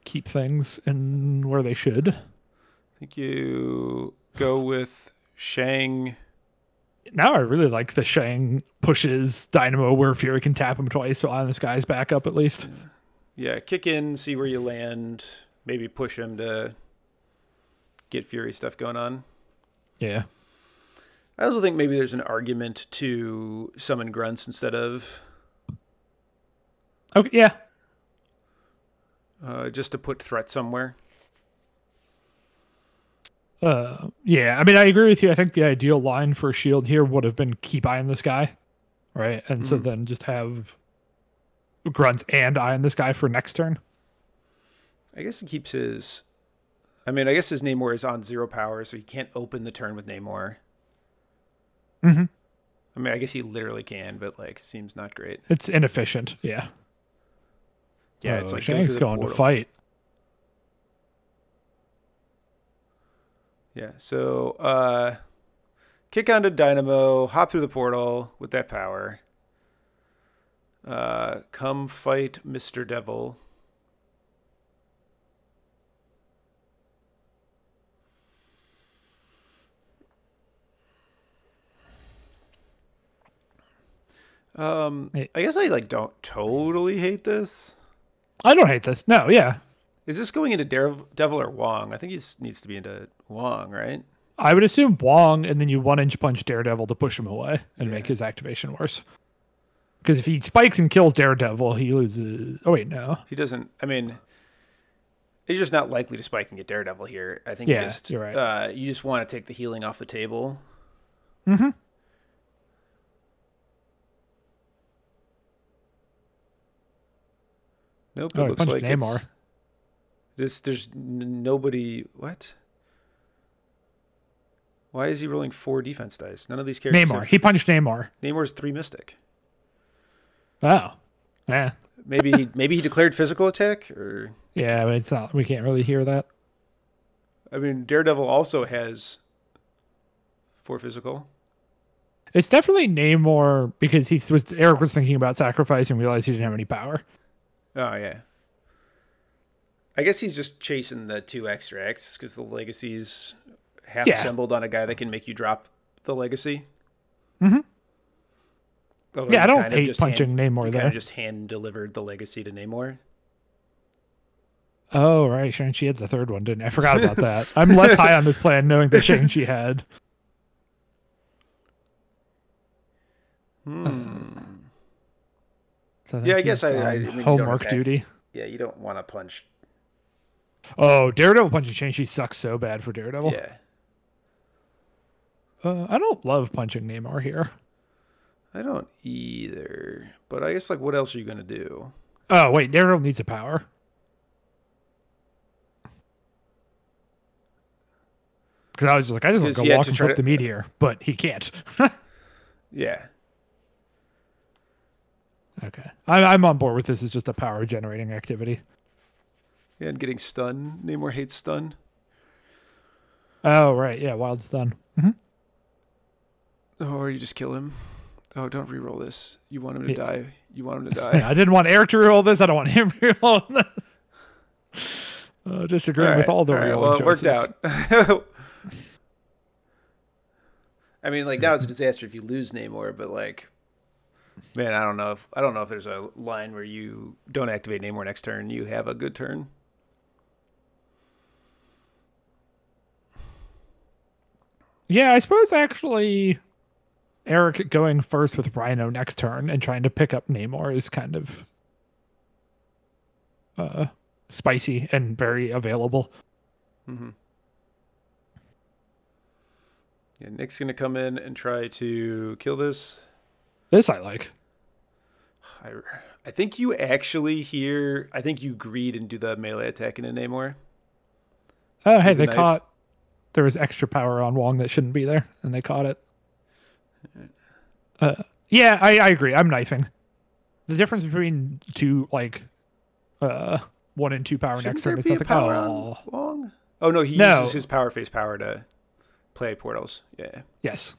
keep things in where they should. I think you go with Shang. Now I really like the Shang pushes Dynamo where Fury can tap him twice, so on this guy's back up at least. Yeah, kick in, see where you land, maybe push him to get Fury stuff going on. Yeah. I also think maybe there's an argument to summon grunts instead of Okay, yeah. just to put threat somewhere. Yeah, I mean, I agree with you. I think the ideal line for Shield here would have been keep Eye in the Sky, right? And so then just have Grunts and Eye in the Sky for next turn. I guess he keeps his. I mean, I guess his Namor is on 0 power, so he can't open the turn with Namor. Mm-hmm. I mean, I guess he literally can, but like, seems not great. It's inefficient. Yeah. Yeah, it's like go Shang's through the going to portal. fight. Yeah, so kick onto Dynamo, hop through the portal with that power. Come fight Mr. Devil. I guess I like don't totally hate this. I don't hate this. No, yeah. Is this going into Daredevil or Wong? I think he needs to be into Wong, right? I would assume Wong, and then you 1-inch punch Daredevil to push him away and make his activation worse. Because if he spikes and kills Daredevil, he loses. Oh, wait, no. He doesn't. I mean, he's just not likely to spike and get Daredevil here. I think Yeah, you're right. You just want to take the healing off the table. Mm-hmm. Nope. Oh, It he looks punched like Namor. there's nobody. What? Why is he rolling 4 defense dice? None of these characters. Namor. He punched Namor. Namor's 3 mystic. Oh. Yeah. Maybe he declared physical attack, or Yeah, but it's not. We can't really hear that. I mean, Daredevil also has 4 physical. It's definitely Namor because Eric was thinking about sacrifice and realized he didn't have any power. Oh yeah. I guess he's just chasing the 2 extracts because the legacy's half assembled on a guy that can make you drop the legacy. Mm-hmm. Although Yeah, I don't hate punching Namor there. Kind of just hand delivered the legacy to Namor. Oh, right. Shang-Chi had the 3rd one, didn't I? I forgot about that. I'm less high on this plan knowing that Shang-Chi had. So yeah, I guess I mean, homework duty. Yeah, you don't want to punch. Oh, Daredevil punching Shang-Chi sucks so bad for Daredevil. Yeah. I don't love punching Namor here. I don't either. But I guess, like, what else are you going to do? Oh, wait. Daredevil needs a power. Because I was just like, I just want to go walk and flip the meteor. But he can't. Yeah. Okay. I'm on board with this. It's just a power generating activity. Yeah, and getting stun. Namor hates stun. Oh, right. Yeah, wild stun. Mm-hmm. Oh, or you just kill him. Oh, don't reroll this. You want him to die. You want him to die. I didn't want Eric to reroll this. I don't want him to reroll this. Disagreeing with all the reroll choices. Well, it worked out. I mean, like, now it's a disaster if you lose Namor, but, like, man, I don't know if there's a line where you don't activate Namor next turn, you have a good turn. Yeah, I suppose actually Eric going first with Rhino next turn and trying to pick up Namor is kind of spicy and very available. Mm-hmm. Yeah, Nick's going to come in and try to kill this. This I like. I think you actually here, I think you greed and do the melee attack into Namor. Oh, hey, they caught. There was extra power on Wong that shouldn't be there, and they caught it. Yeah, I agree. I'm knifing. The difference between 1 and 2 power next turn is nothing. On Wong? Oh, no, he uses his power phase power to play portals. Yeah. Yes.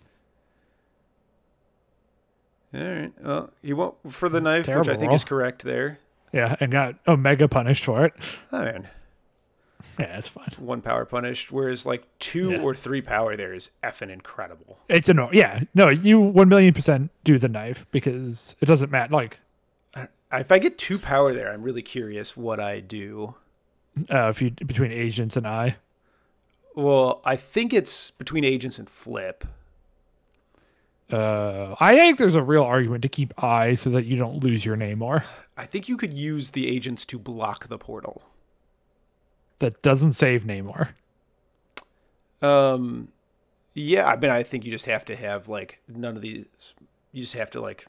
All right. Well, he won't for the knife, Terrible which I think is correct there. Yeah, and got Omega punished for it. Oh, man. Yeah, that's fine. 1 power punished, whereas like 2 or 3 power there is effing incredible. It's yeah, no, you 1,000,000% do the knife because it doesn't matter. Like, if I get 2 power there, I'm really curious what I do. If you between agents and I. Well, I think it's between agents and flip. I think there's a real argument to keep I so that you don't lose your Namor. I think you could use the agents to block the portal. That doesn't save Namor. Yeah, I mean, I think you just have to have, like, none of these. You just have to, like,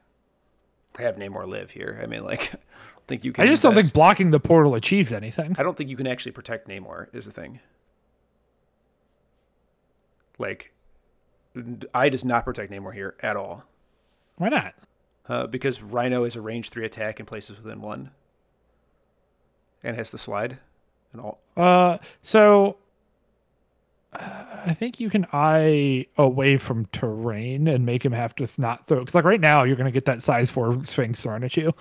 have Namor live here. I mean, like, I don't think you can. I just don't think blocking the portal achieves anything. I don't think you can actually protect Namor, is the thing. Like, I does not protect Namor here at all. Why not? Because Rhino is a range 3 attack and places within 1. And has the slide. And all. I think you can eye away from terrain and make him have to not throw. Because like right now, you're going to get that size 4 Sphinx thrown at you.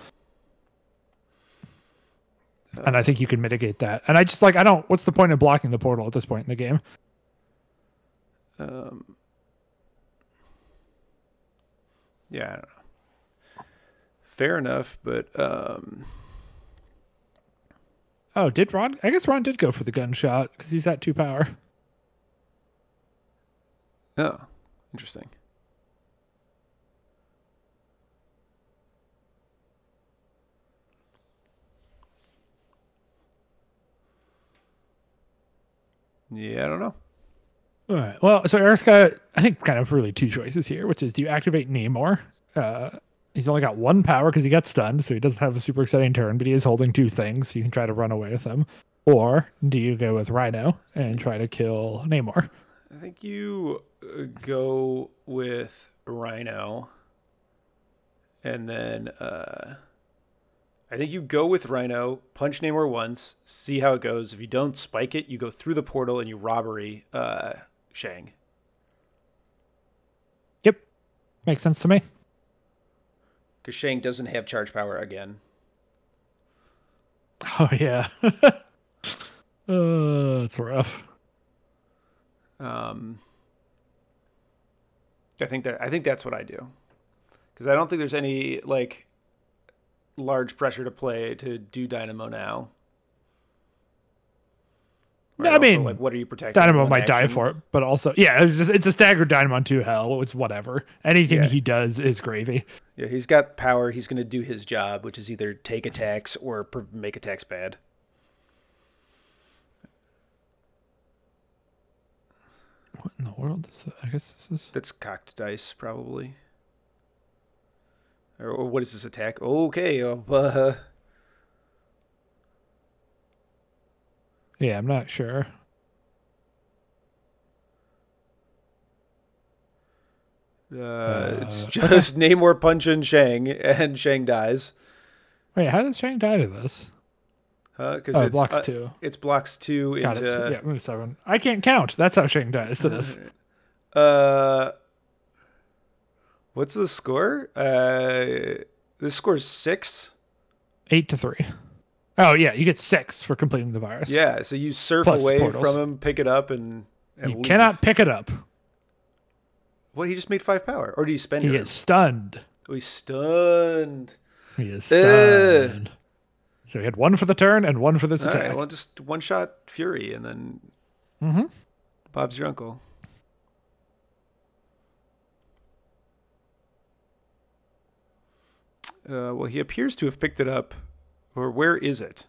And I think you can mitigate that. And I just like, what's the point of blocking the portal at this point in the game? Yeah, I don't know. Fair enough, but Oh, did Ron? I guess Ron did go for the gunshot because he's at 2 power. Oh, interesting. Yeah, I don't know. All right. Well, so Eric's got, I think, kind of really 2 choices here, which is do you activate Namor? He's only got 1 power because he got stunned, so he doesn't have a super exciting turn, but he is holding 2 things, so you can try to run away with them. Or do you go with Rhino and try to kill Namor? I think you go with Rhino, and then I think you go with Rhino, punch Namor once, see how it goes. If you don't spike it, you go through the portal and you robbery Shang. Yep. Makes sense to me. Because Shang doesn't have charge power again. Oh, yeah. It's rough. I think that's what I do. Because I don't think there's any, like, large pressure to play to do Dynamo now. Right? I mean, like, what are you protecting? Dynamo might die for it, but also, yeah, it's a staggered Dynamo on 2 hell. It's whatever. Anything he does is gravy. Yeah, he's got power. He's going to do his job, which is either take attacks or make attacks bad. What in the world is that? I guess this is... That's cocked dice, probably. Or what is this attack? Okay. Yeah, I'm not sure. It's just Namor punching Shang, and Shang dies. Wait, how does Shang die to this? Because it blocks 2. It's blocks 2 into... Yeah, move 7. I can't count. That's how Shang dies to this. What's the score? This score's 6. 8-3. Oh yeah, you get 6 for completing the virus. Yeah, so you surf Plus away portals. from him, pick it up, and you leave. cannot pick it up. What? He just made 5 power, or do you spend it? He gets stunned. Oh, he's stunned. He is stunned. So he had 1 for the turn and 1 for this attack. Right, well, just one shot Fury, and then Bob's your uncle. Well, he appears to have picked it up. Or where is it?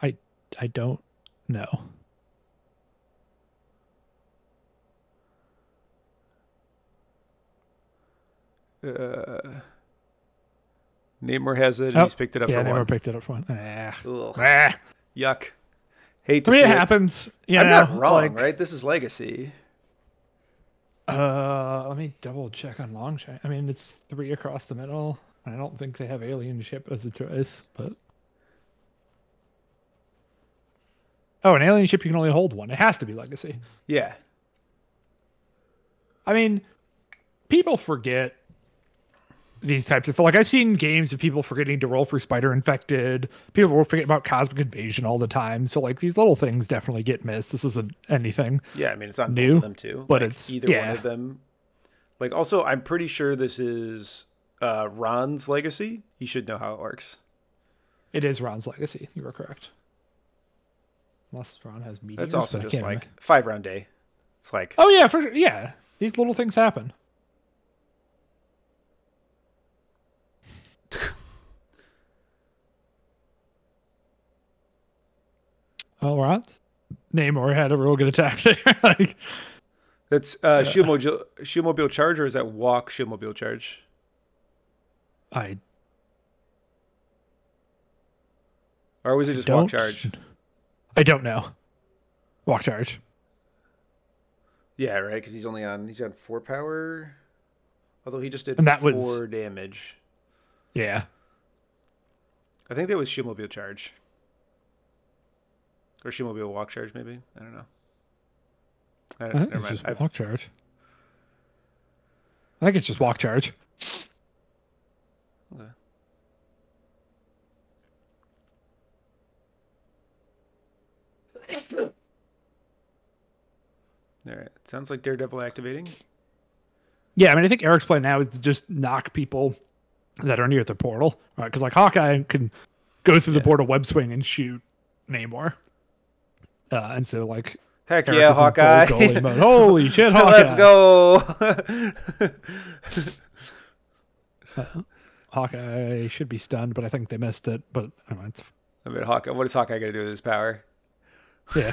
I don't know. Namor has it, and he's picked it up for 1. Yeah, Namor picked it up for 1. Yuck. Hate to I mean, see it happens. I'm not wrong, right? This is Legacy. Let me double check on Longshank. I mean, it's 3 across the middle. I don't think they have alien ship as a choice, but an alien ship you can only hold 1. It has to be Legacy. Yeah. I mean, people forget these types of... Like, I've seen games of people forgetting to roll for Spider Infected. People will forget about Cosmic Invasion all the time. So, like, these little things definitely get missed. This isn't anything Yeah, I mean, it's on new, both of them, too. But like, it's... either one of them. Like, also, I'm pretty sure this is Ron's Legacy. He should know how it works. It is Ron's Legacy. You were correct. Unless Ron has meteors. That's also just, like, 5-round day. It's like... Oh, yeah, for sure. Yeah. These little things happen. Oh, Ron? Namor had a real good attack there. Like, that's Shieldmobile Charge, or is that Walk Shieldmobile Charge? Or was it just Walk Charge? I don't know. Walk Charge. Yeah, right, because he's on 4 power. Although he just did 4 damage. Yeah. I think that was Shieldmobile Charge. Or Shieldmobile Walk Charge, maybe. I don't know. Never mind. Just Walk Charge. I think it's just Walk Charge. Okay. All right. Sounds like Daredevil activating. Yeah, I mean, I think Eric's plan now is to just knock people that are near the portal, right? Because like Hawkeye can go through the portal web swing and shoot Namor, and so like, heck Eric yeah, is in Hawkeye! full goalie mode. Holy shit, Hawkeye! Let's go. Hawkeye should be stunned, but I think they missed it. But it's... I mean, Hawkeye. What is Hawkeye going to do with his power? Yeah.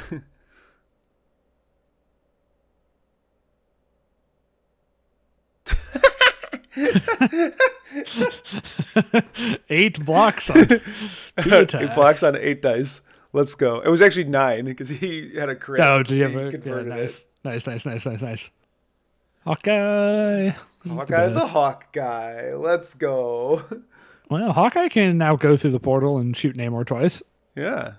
8 blocks on 2 attacks. 8 blocks on 8 dice. Let's go. It was actually 9 because he had a crit. Oh, did you have He a converted nice, it. nice. Hawkeye. Hawkeye the Hawk guy. Let's go. Well, Hawkeye can now go through the portal and shoot Namor twice. Yeah.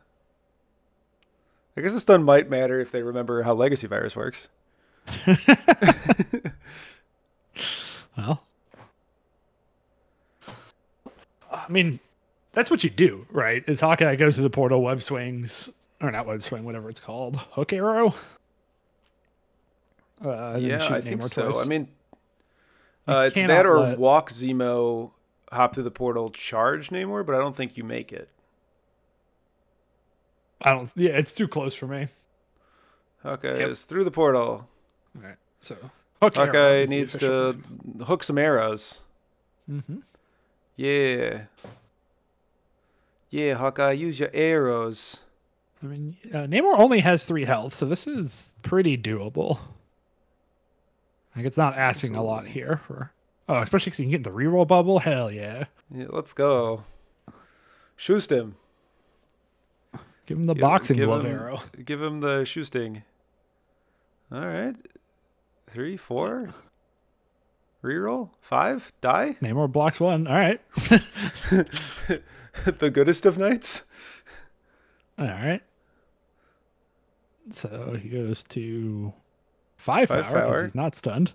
I guess the stun might matter if they remember how Legacy Virus works. Well, I mean, that's what you do, right? Is Hawkeye goes to the portal, web swings, or not web swing, whatever it's called, hook arrow. Yeah, I think so. Twice. I mean, it's that or walk Zemo, hop through the portal, charge Namor, but I don't think you make it. Yeah, it's too close for me. Okay, it's through the portal. All right, so Hawkeye needs to hook some arrows. Mm-hmm. Yeah. Yeah, Hawkeye, use your arrows. I mean, Namor only has 3 health, so this is pretty doable. Like, it's not asking a lot here. Especially because you can get in the reroll bubble. Hell yeah. Yeah, let's go. Shoot him. Give him the boxing glove arrow. Give him the shoe sting. All right. 3, 4. Reroll. 5. Die. Namor blocks 1. All right. The goodest of nights. All right. So he goes to 5 power because he's not stunned.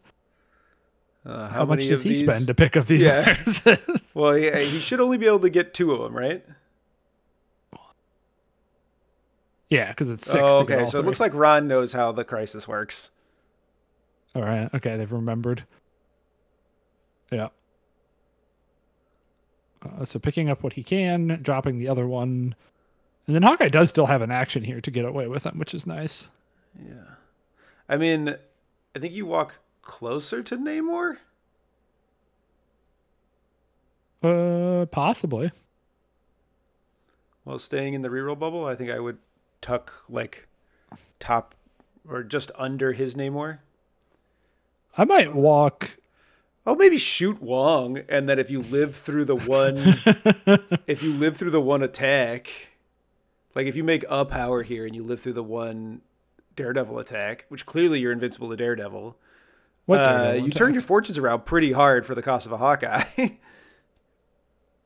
How much does he spend to pick up these viruses? Well, yeah, he should only be able to get 2 of them, right? Yeah, because it's 6. Oh, okay, so it looks like Ron knows how the crisis works. All right. Okay, they've remembered. Yeah. So picking up what he can, dropping the other one. And then Hawkeye does still have an action here to get away with him, which is nice. Yeah. I mean, I think you walk closer to Namor? Possibly. While staying in the reroll bubble, I think I would tuck, like, top or just under his Namor. I might walk... Oh, maybe shoot Wong, and then if you live through the one attack, like if you make a power here and you live through the one Daredevil attack, which clearly you're invincible to Daredevil, you turn your fortunes around pretty hard for the cost of a Hawkeye.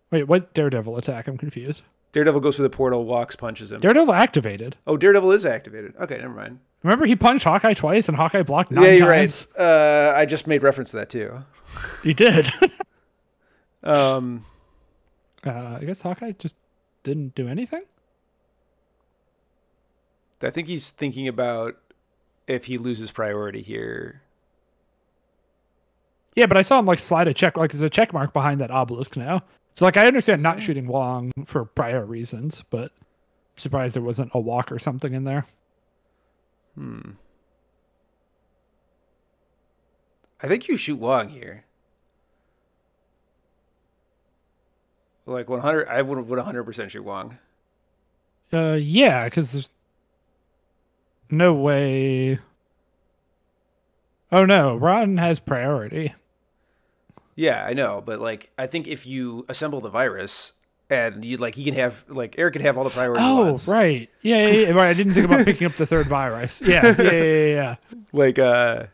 Wait, what Daredevil attack? I'm confused. Daredevil goes through the portal, walks, punches him. Daredevil activated. Oh, Daredevil is activated. Okay, never mind. Remember he punched Hawkeye twice and Hawkeye blocked 9 times? Yeah, you're times? right. I just made reference to that too. You did. I guess Hawkeye just didn't do anything? I think he's thinking about if he loses priority here. Yeah, but I saw him like slide a check. Like there's a check mark behind that obelisk now. So like I understand not shooting Wong for prior reasons, but I'm surprised there wasn't a walk or something in there. I think you shoot Wong here. Like 100, I would 100% shoot Wong. Yeah, because there's no way. Oh no, Ron has priority. Yeah, I know, but like I think if you assemble the virus and you like, he can have like Eric can have all the priority. Oh, right. Yeah, right. I didn't think about picking up the 3rd virus. Yeah. Like no,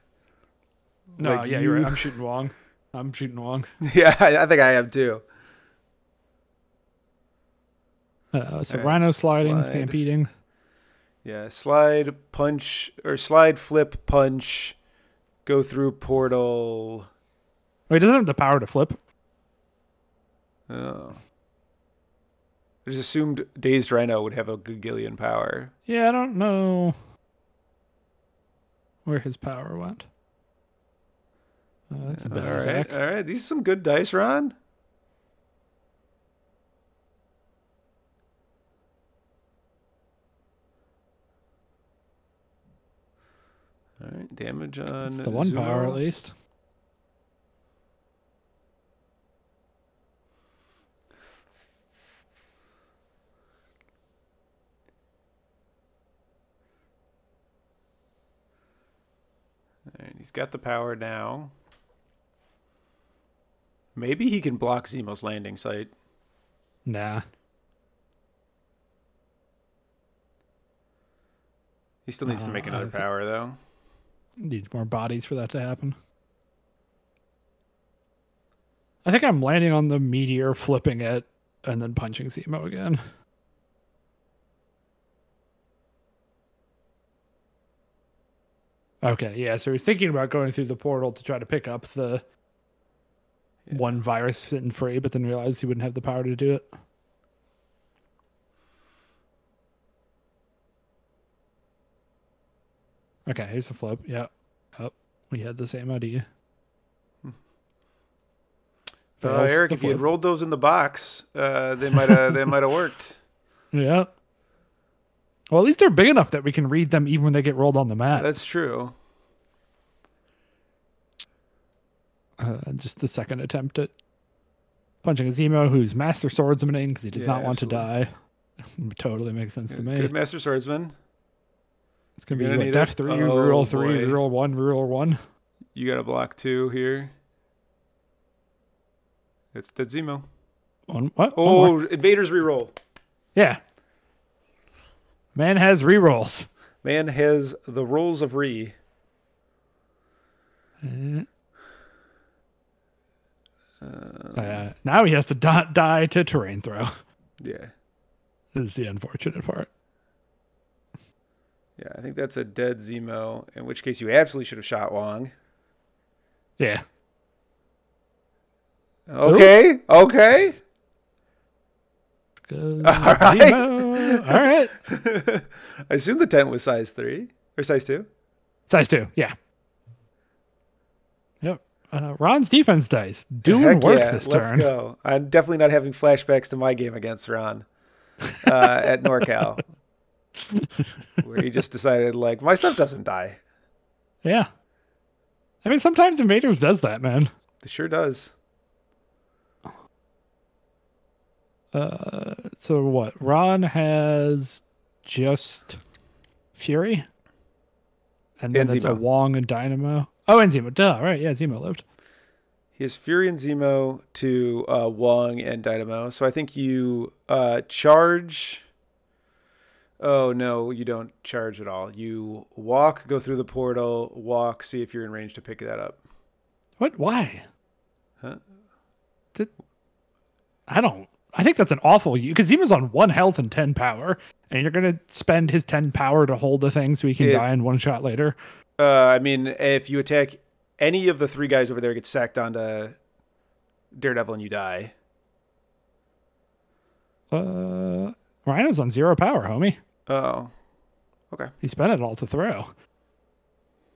like yeah, you're right. I'm shooting Wong. Yeah, I think I am too. So Rhino sliding, stampeding. Yeah, slide, punch, or slide, flip, punch, go through portal. Wait, doesn't have the power to flip. Oh. I just assumed Dazed Rhino would have a gagillion power. Yeah, I don't know where his power went. That's a bad attack. All right. These are some good dice, Ron. All right, damage on it's the 1 Zumo. Power at least. All right, he's got the power now. Maybe he can block Zemo's landing site. Nah. He still needs to make another power, though. Needs more bodies for that to happen. I think I'm landing on the meteor, flipping it, and then punching Zemo again. Okay, yeah, so he's thinking about going through the portal to try to pick up the one virus sitting free, but then realized he wouldn't have the power to do it. Okay, here's the flip. Yeah. Oh, we had the same idea. Eric, if you had rolled those in the box, they might have worked. Yeah. Well, at least they're big enough that we can read them even when they get rolled on the mat. That's true. Just the second attempt at punching a Zemo who's Master Swordsmaning because he does not want to die. Totally makes sense to me. Good Master Swordsman. It's going to be Def 3, Reroll 3, Reroll 1, Reroll 1. You got to block 2 here. It's dead Zemo. What? Oh, Invaders reroll. Yeah. Man has rerolls. Man has the rolls of re. Now he has to die to terrain throw. Yeah. This is the unfortunate part. Yeah, I think that's a dead Zemo, in which case you absolutely should have shot Wong. Yeah. Okay. Ooh. Okay. All right. All right. I assume the tent was size 3 or size 2. Size 2, yeah. Yep. Ron's defense dice doing work this turn. Let's go. I'm definitely not having flashbacks to my game against Ron at NorCal, where he just decided, like, my stuff doesn't die. Yeah. I mean, sometimes Invaders does that, man. It sure does. So what? Ron has just Fury? And then it's a Wong and Dynamo. Oh, and Zemo. Duh, right. Yeah, Zemo lived. He has Fury and Zemo to Wong and Dynamo. So I think you charge. Oh, no, you don't charge at all. You walk, go through the portal, walk, see if you're in range to pick that up. What? Why? Huh? I think that's an awful because Zemo's on 1 health and 10 power, and you're going to spend his 10 power to hold the thing so he can die in one shot later. I mean, if you attack any of the 3 guys over there, get sacked onto Daredevil and you die. Rhino's on 0 power, homie. Oh, okay. He spent it all to throw.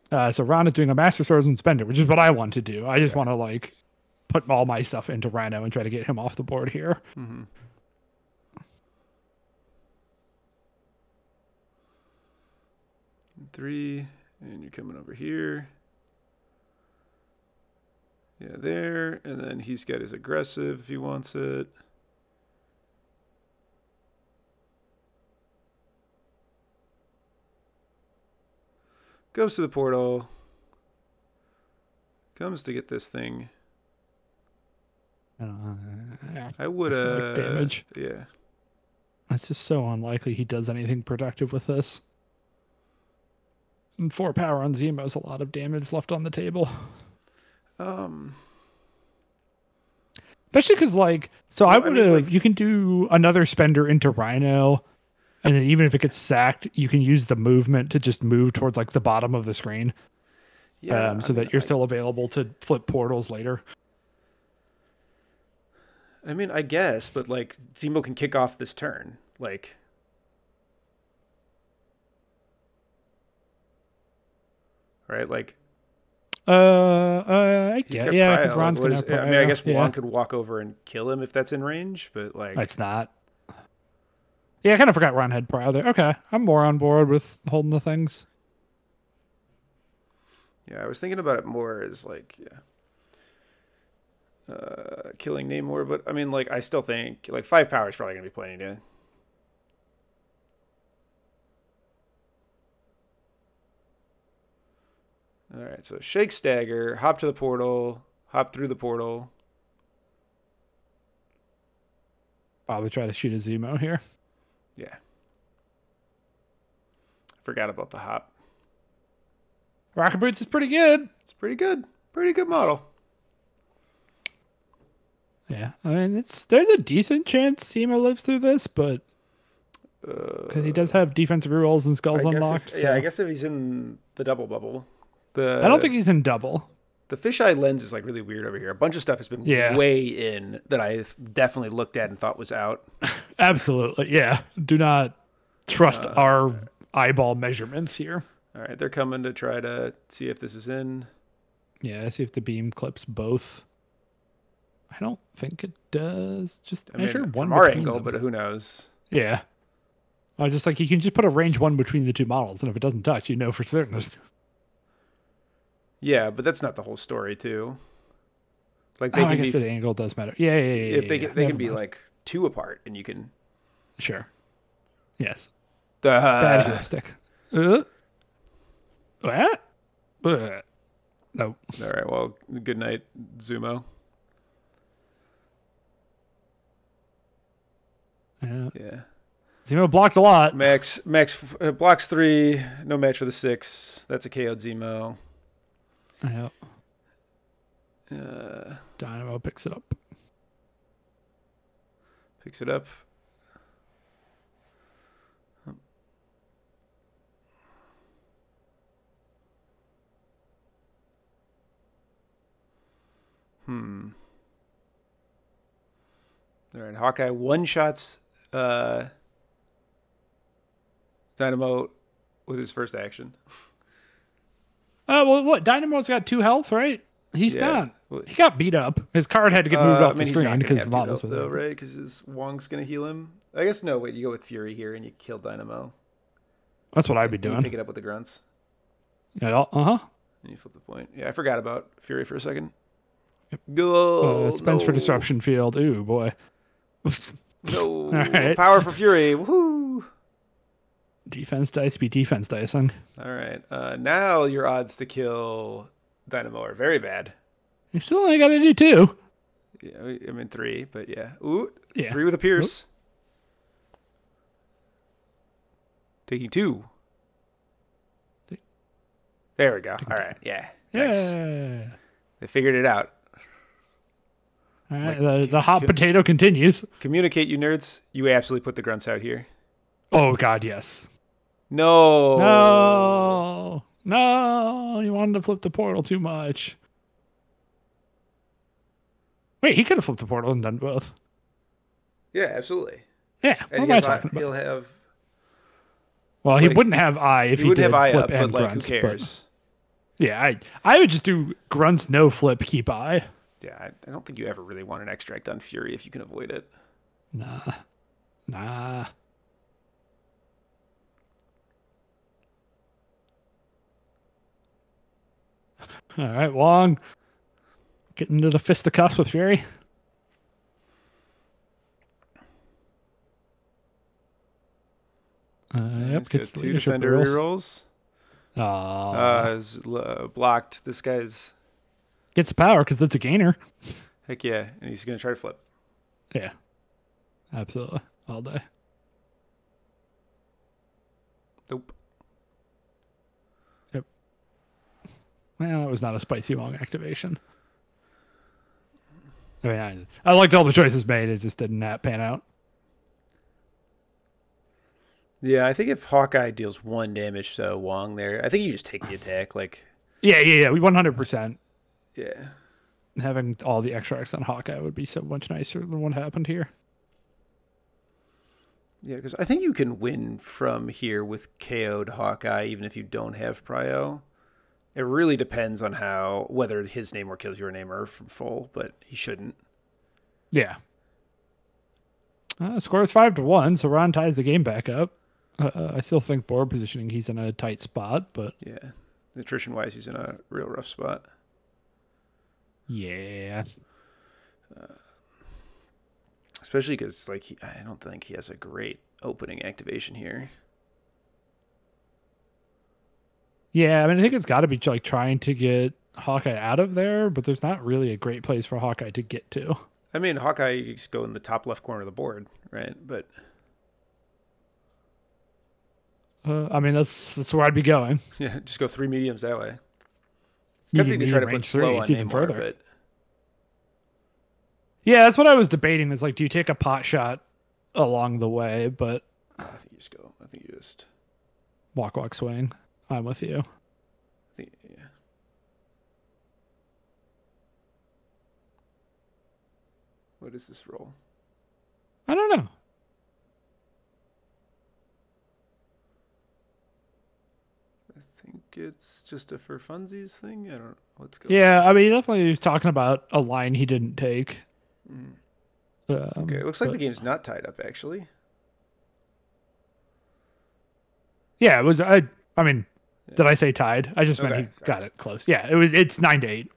So Ron is doing a Master Swordsman spend it, which is what I want to do. I just want to put all my stuff into Rhino and try to get him off the board here. Mm-hmm. Three, and you're coming over here. Yeah, there, and then he's got his aggressive if he wants it. Goes to the portal. Comes to get this thing. I would have damage. Yeah. It's just so unlikely he does anything productive with this. And 4 power on Zemo's a lot of damage left on the table. Especially because, I would have. You can do another spender into Rhino, and then even if it gets sacked, you can use the movement to just move towards the bottom of the screen. Yeah, so that you're still available to flip portals later. I mean, I guess, but Zemo can kick off this turn. Right? I guess, because Ron's gonna. I mean, I guess Wong could walk over and kill him if that's in range, but it's not. Yeah, I kind of forgot Ron had Prio there. Okay, I'm more on board with holding the things. Yeah, I was thinking about it more as killing Namor, but I mean, I still think 5 power is probably gonna be plenty to. All right, so shake stagger, hop to the portal, hop through the portal. Probably try to shoot a Zemo here. Yeah. Forgot about the hop. Rocket Boots is pretty good. It's pretty good. Pretty good model. Yeah, I mean, there's a decent chance Zemo lives through this, but because he does have defensive rerolls and skulls unlocked. Yeah, I guess if he's in the double bubble. I don't think he's in double. The fisheye lens is like really weird over here. A bunch of stuff has been way in that I've definitely looked at and thought was out. Absolutely, yeah. Do not trust our eyeball measurements here. All right, they're coming to try to see if this is in. Yeah, see if the beam clips both. I don't think it does. Just measure one from our between angle, them. but who knows? Yeah. I just like you can just put a range 1 between the two models, and if it doesn't touch, you know for certain. Yeah, but that's not the whole story, too. Like I guess the angle does matter. Yeah. If they can be like 2 apart, and you can. Sure. Yes. Bad heuristic. What? Nope. All right. Well, good night, Zumo. Yeah. Zemo blocked a lot. Max blocks 3. No match for the 6. That's a KO'd Zemo. Yep. Dynamo picks it up. Picks it up. All right, Hawkeye one-shots Dynamo with his first action. Well, what? Dynamo's got 2 health, right? He's not. He got beat up. His card had to get moved off the screen because the models were there. Right? Because his Wong's going to heal him. I guess no. Wait, you go with Fury here and you kill Dynamo. That's what I'd be doing. You pick it up with the grunts. Yeah. And you flip the point. Yeah, I forgot about Fury for a second. Yep. Spends for disruption field. Ooh, boy. No. All right. Power for Fury. Woohoo. Defense dice be defense dicing. All right. Now your odds to kill Dynamo are very bad. You still only got to do 2. Yeah, I mean 3, but yeah. Ooh, yeah. 3 with a pierce. Taking 2. There we go. All right. Yeah. Yeah. Nice. They figured it out. All right. The hot potato continues. Communicate, you nerds. You absolutely put the grunts out here. Oh, God, yes. No. No. You wanted to flip the portal too much. Wait, he could have flipped the portal and done both. Yeah, absolutely. Yeah. And what am I talking about? He'll have. Well, he wouldn't have eye if he did have flip eye and but grunts. Who cares? Yeah, I would just do grunts, no flip, keep eye. Yeah, I don't think you ever really want an extract on Fury if you can avoid it. Nah. All right, Wong. Getting into the fisticuffs with Fury. Yep, gets the 2 leadership defender rerolls. Is blocked. This guy's gets power because it's a gainer. Heck yeah, and he's gonna try to flip. Yeah, absolutely, all day. Nope. Yep. Well, it was not a spicy Wong activation. I mean, I liked all the choices made. It just didn't pan out. Yeah, I think if Hawkeye deals 1 damage to Wong there, I think you just take the attack. Like, yeah, we 100%. Yeah, having all the extracts on Hawkeye would be so much nicer than what happened here. Yeah, because I think you can win from here with KO'd Hawkeye, even if you don't have Prio. It really depends on whether his Namor kills your Namor from full, but he shouldn't. Yeah. Score is 5-1, so Ron ties the game back up. I still think board positioning, he's in a tight spot, but... Yeah. Nutrition-wise, he's in a real rough spot. Yeah. Especially because, like, I don't think he has a great opening activation here. Yeah, I mean, I think it's got to be, like, trying to get Hawkeye out of there, but there's not really a great place for Hawkeye to get to. I mean, Hawkeyes go in the top left corner of the board, right? But I mean, that's where I'd be going. yeah, just go 3 mediums that way. It's You can tempting to try medium to put range three. slow It's on even Namor, further. but Yeah, that's what I was debating. Is like, do you take a pot shot along the way, but I think you just go. I think you just. walk swing? I'm with you. I think, yeah. What is this roll? I don't know. I think it's just a for funsies thing. I don't know what's going. Yeah, I mean, he definitely was talking about a line he didn't take. Mm. Okay, it looks like the game's not tied up actually. Yeah, it was. I mean, Yeah. did I say tied? I just meant Okay, he sorry. got it close. Yeah, it was. It's 9-8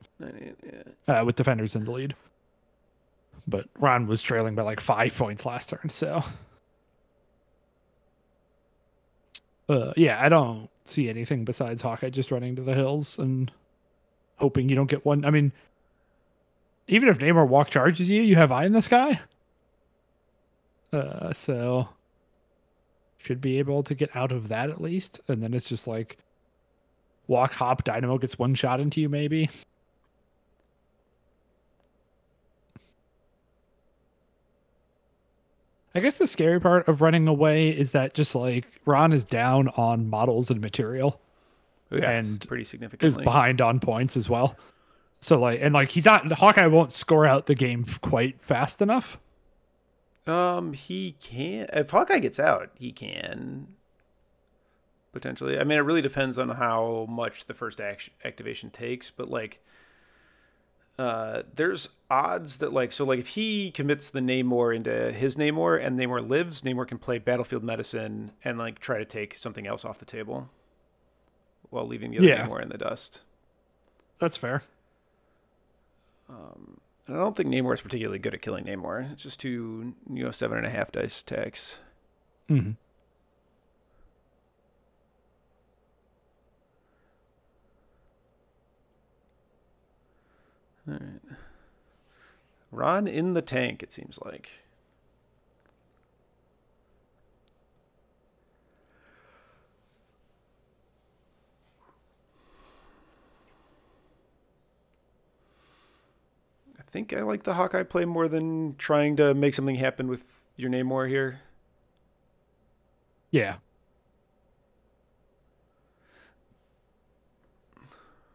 Yeah. with defenders in the lead. But Ron was trailing by like 5 points last turn. So, yeah, I don't see anything besides Hawkeye just running to the hills and hoping you don't get one. I mean, even if Namor walk charges you, you have Eye in the Sky. So should be able to get out of that at least. And then it's just like walk, hop, Dynamo gets one shot into you, maybe. I guess the scary part of running away is that just like Ron is down on models and material Yeah, and pretty is significantly. behind on points as well. So like, and like he's not, Hawkeye won't score out the game quite fast enough. He can. If Hawkeye gets out, he can potentially. I mean, it really depends on how much the first activation takes. But like, there's odds that like, so like if he commits the Namor into his Namor and Namor lives, Namor can play Battlefield Medicine and like try to take something else off the table while leaving the other Namor in the dust. That's fair. And I don't think Namor is particularly good at killing Namor. It's just 7.5 dice attacks. Mm-hmm. All right. Ron in the tank, it seems like. I think I like the Hawkeye play more than trying to make something happen with your Namor here. Yeah.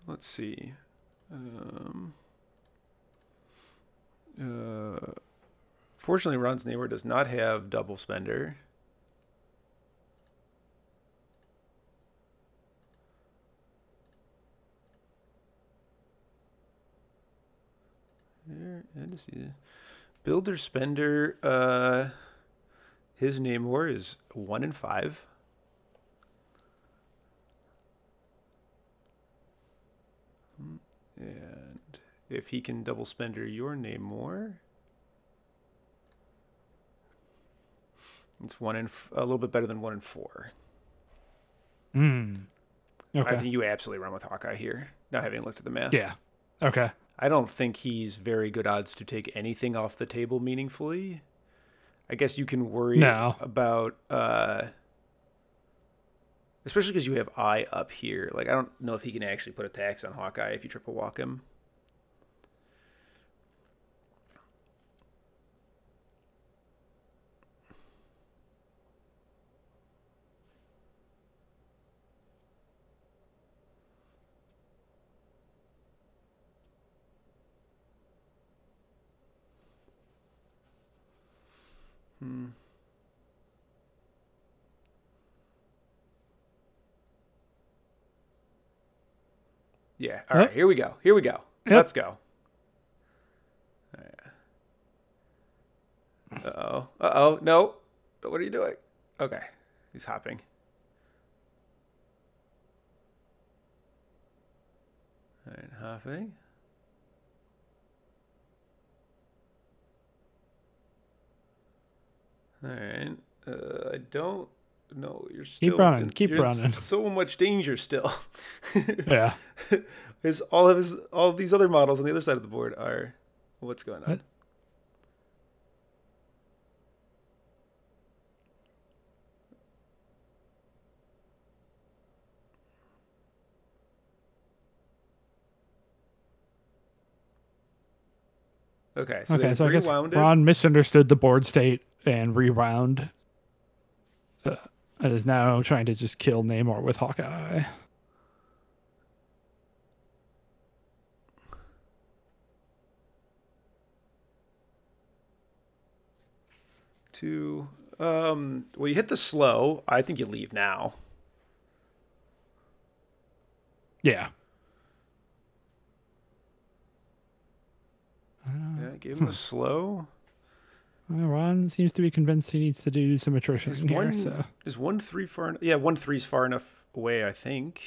Let's see. Fortunately, Ron's Namor does not have double spender. Here, and to see builder spender. His Namor is 1 in 5. And if he can double spender your Namor, it's a little bit better than 1 in 4. Okay. I think you absolutely run with Hawkeye here, not having looked at the math. Yeah. Okay. I don't think he's very good odds to take anything off the table meaningfully. I guess you can worry about, especially because you have Eye up here. Like, I don't know if he can actually put a tax on Hawkeye if you triple walk him. Yeah. All right. Here we go. Yep. Let's go. Uh-oh. Uh-oh. No. What are you doing? Okay. He's hopping. All right. Hopping. All right. I don't know. You're still Keep running. So much danger still. Yeah. All of these other models on the other side of the board are. What's going on? Okay, so Okay, they've so I guess rewound it. Ron misunderstood the board state and rewound. And is now trying to just kill Namor with Hawkeye. To well, you hit the slow. I think you leave now. Yeah. Yeah, give him the slow. Well, Ron seems to be convinced he needs to do some attrition Is here. one So is 1-3 far? Yeah, 1-3's far enough away, I think.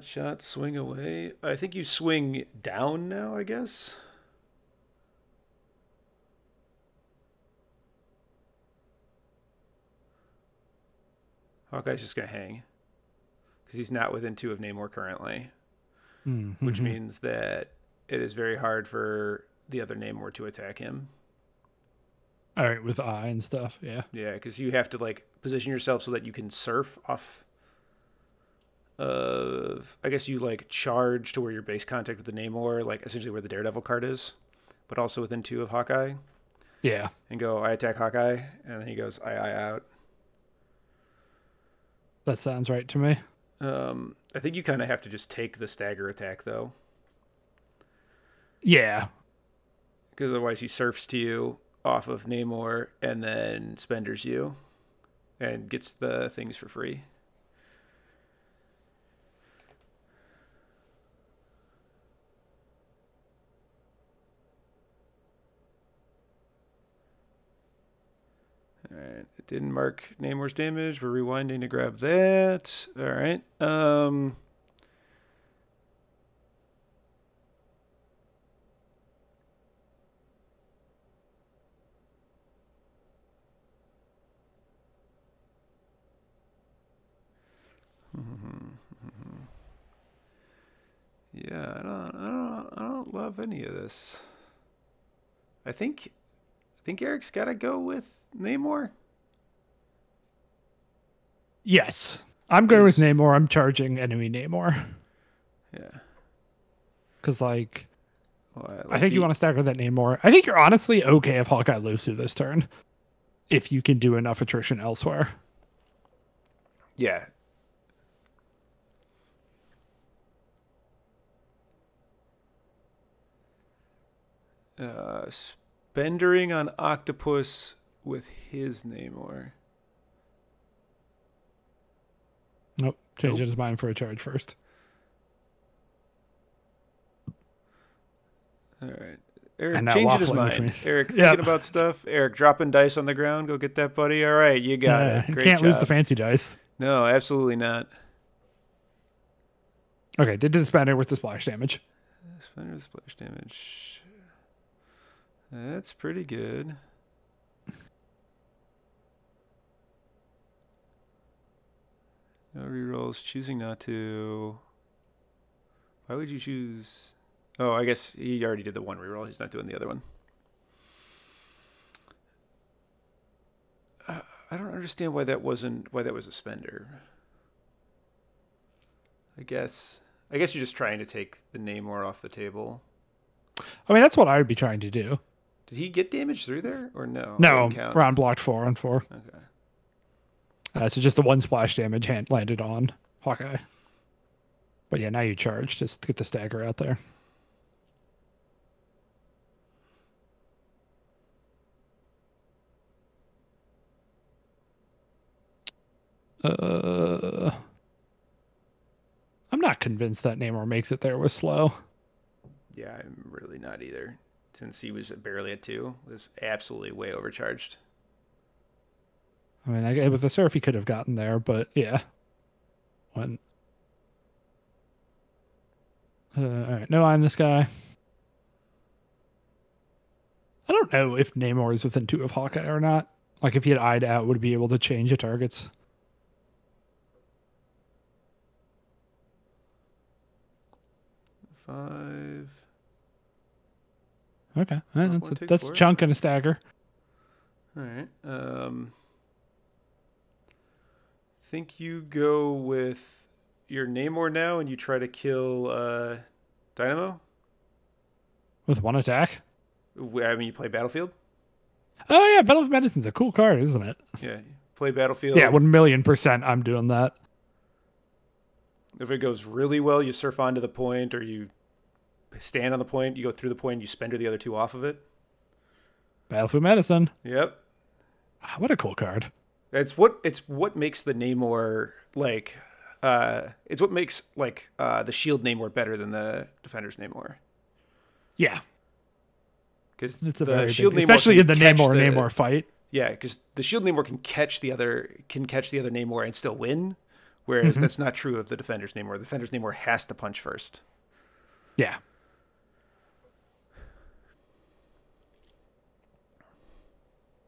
Shot, swing away. I think you swing down now, I guess. Hawkeye's just going to hang. Because he's not within 2 of Namor currently. Which means that it is very hard for the other Namor to attack him. All right, with eye and stuff, yeah. Yeah, because you have to, like, position yourself so that you can surf off of, I guess you like charge to where your base contact with the Namor, like essentially where the Daredevil card is, but also within 2 of Hawkeye. Yeah. And go, I attack Hawkeye, and then he goes, I out. That sounds right to me. I think you kind of have to just take the stagger attack though, Yeah. because otherwise he surfs to you off of Namor and then spenders you, and gets the things for free. Alright, it didn't mark Namor's damage. We're rewinding to grab that. Alright. Yeah, I don't love any of this. I think Eric's got to go with Namor. Yes. I'm going with Namor. I'm charging enemy Namor. Yeah. Because, like, Well, I think you want to stagger that Namor. I think you're honestly okay if Hawkeye lives through this turn. If you can do enough attrition elsewhere. Yeah. Spendering on Octopus with his Namor. Nope. Changing his mind for a charge first. All right. Eric now changing his waffling mind. between- Eric thinking about stuff. Eric dropping dice on the ground. Go get that, buddy. All right, you got it. You Great can't lose job. the fancy dice. No, absolutely not. Okay, did the spender with the splash damage. Spender with splash damage. That's pretty good. No rerolls. Choosing not to. Why would you choose? Oh, I guess he already did the one reroll. He's not doing the other one. I don't understand why that was a spender. I guess you're just trying to take the Namor off the table. I mean, that's what I would be trying to do. Did he get damage through there or no? No, Ron blocked 4 on 4. Okay. So just the 1 splash damage landed on Hawkeye. But yeah, now you charge just to get the stagger out there. I'm not convinced that Namor makes it there with slow. Yeah, I'm really not either. Since he was barely at 2, was absolutely way overcharged. I mean, with the surf he could have gotten there, but yeah. All right, no eye on this guy. I don't know if Namor is within 2 of Hawkeye or not. Like, if he had eyed out, would he be able to change the targets? Five. Okay. One, take That's a 4. chunk and a stagger. All right. Think you go with your Namor now, and you try to kill Dynamo. With one attack? I mean, you play Battlefield. Oh yeah, Battle of Medicine's a cool card, isn't it? Yeah, play Battlefield. Yeah, 1,000,000% I'm doing that. If it goes really well, you surf onto the point, or you stand on the point. You go through the point. You spender the other 2 off of it. Battlefield Medicine. Yep. What a cool card. It's what makes the Namor like. It's what makes the Shield Namor better than the Defender's Namor. Yeah. Because It's a the very Shield big, Namor especially in the can catch Namor fight. Yeah, because the Shield Namor can catch the other Namor and still win, whereas that's not true of the Defender's Namor. The Defender's Namor has to punch first. Yeah.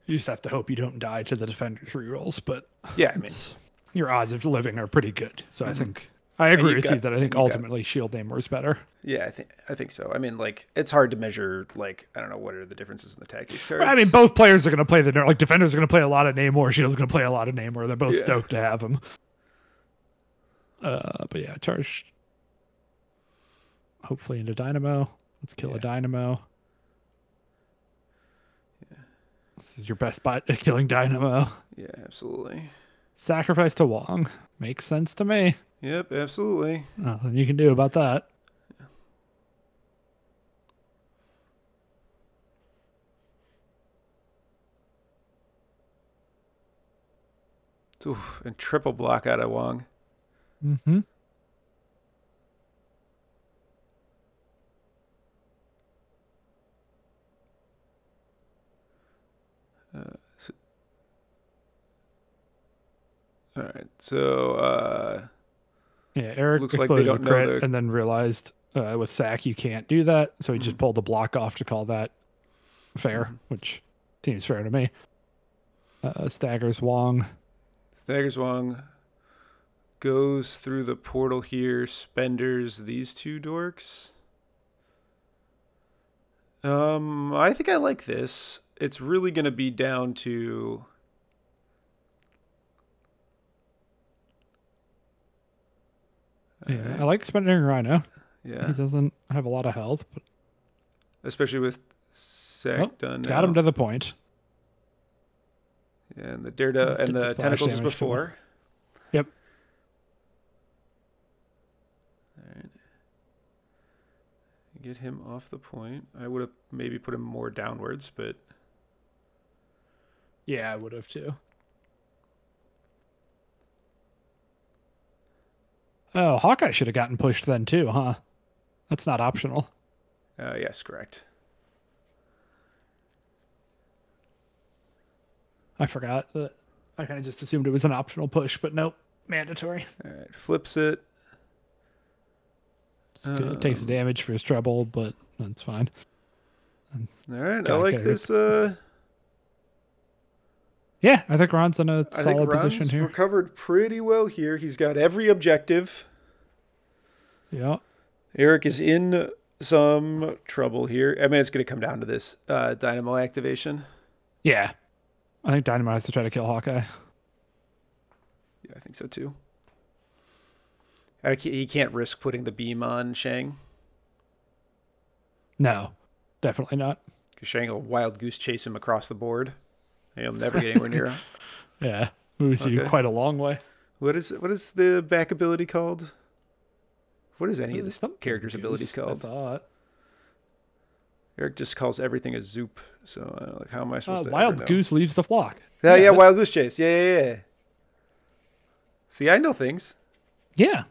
You just have to hope you don't die to the Defender's rerolls, but Yeah, I mean, your odds of living are pretty good. So I think I agree with you that I think you've got- ultimately Shield Namor is better. yeah, I think so. I mean, it's hard to measure. I don't know what are the differences in the tactics cards. I mean, both players are going to play Defender's going to play a lot of Namor, Shield's going to play a lot of Namor. They're both stoked to have him. But yeah, charge. Hopefully into Dynamo. Let's kill a Dynamo. Yeah. This is your best bet at killing Dynamo. Yeah, absolutely. Sacrifice to Wong. Makes sense to me. Yep, absolutely. Nothing you can do about that. Oof, and triple block out of Wong. Mm-hmm. All right, so Yeah, Eric looks like they exploded don't a know crit the- and then realized with Sack you can't do that, so he just pulled the block off to call that fair, which seems fair to me. Staggers Wong. Staggers Wong goes through the portal here, spenders these 2 dorks. I think I like this. It's really going to be down to Yeah, I like spending Rhino. yeah, He doesn't have a lot of health, but especially with Sack done. got now. him to the point. Yeah, and the Daredevil and Did the the splash tentacles is damage to him. before. Yep. All right. Get him off the point. I would have maybe put him more downwards, but Yeah, I would have too. Oh, Hawkeye should have gotten pushed then too, huh? That's not optional. yes, correct. I forgot that. I kind of just assumed it was an optional push, but nope, mandatory. All right, flips it. It's good. It takes damage for his treble, but that's fine. All right, I Gotta like get this. Yeah, I think Ron's in a I think solid position Ron's here. recovered pretty well here. He's got every objective. Yeah. Eric is in some trouble here. I mean, it's going to come down to this Dynamo activation. Yeah. I think Dynamo has to try to kill Hawkeye. Yeah, I think so too. He can't risk putting the beam on Shang, No, definitely not. because Shang will wild goose chase him across the board. And he'll never get anywhere near him. Yeah, moves you Okay. quite a long way. What is the back ability called? What is any of this Something character's goose, abilities I called? thought. Eric just calls everything a zoop. So how am I supposed to ever Wild know? Goose leaves the flock. Yeah, wild goose chase. Yeah. See, I know things. Yeah.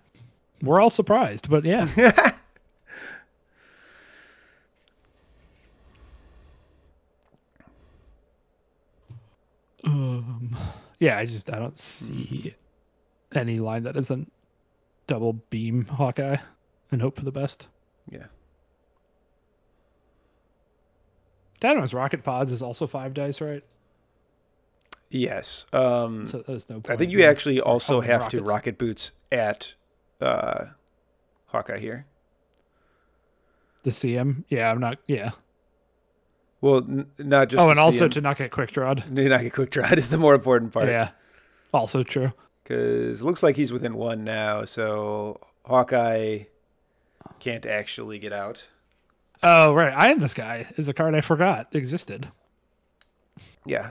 We're all surprised, but yeah. Yeah, I don't see any line that isn't double beam Hawkeye and hope for the best. Yeah. Dynamo's rocket pods is also 5 dice, right? Yes. So there's no I point think you in actually also calling have to rockets. rocket boots at Hawkeye here. To see him. Yeah, I'm not. Yeah. Well, not just Oh, to and see also him. to not get quick drawed. Not get quick draw is the more important part. Yeah, also true. Because it looks like he's within one now, so Hawkeye can't actually get out. Oh, right. I am this guy is a card I forgot existed. Yeah.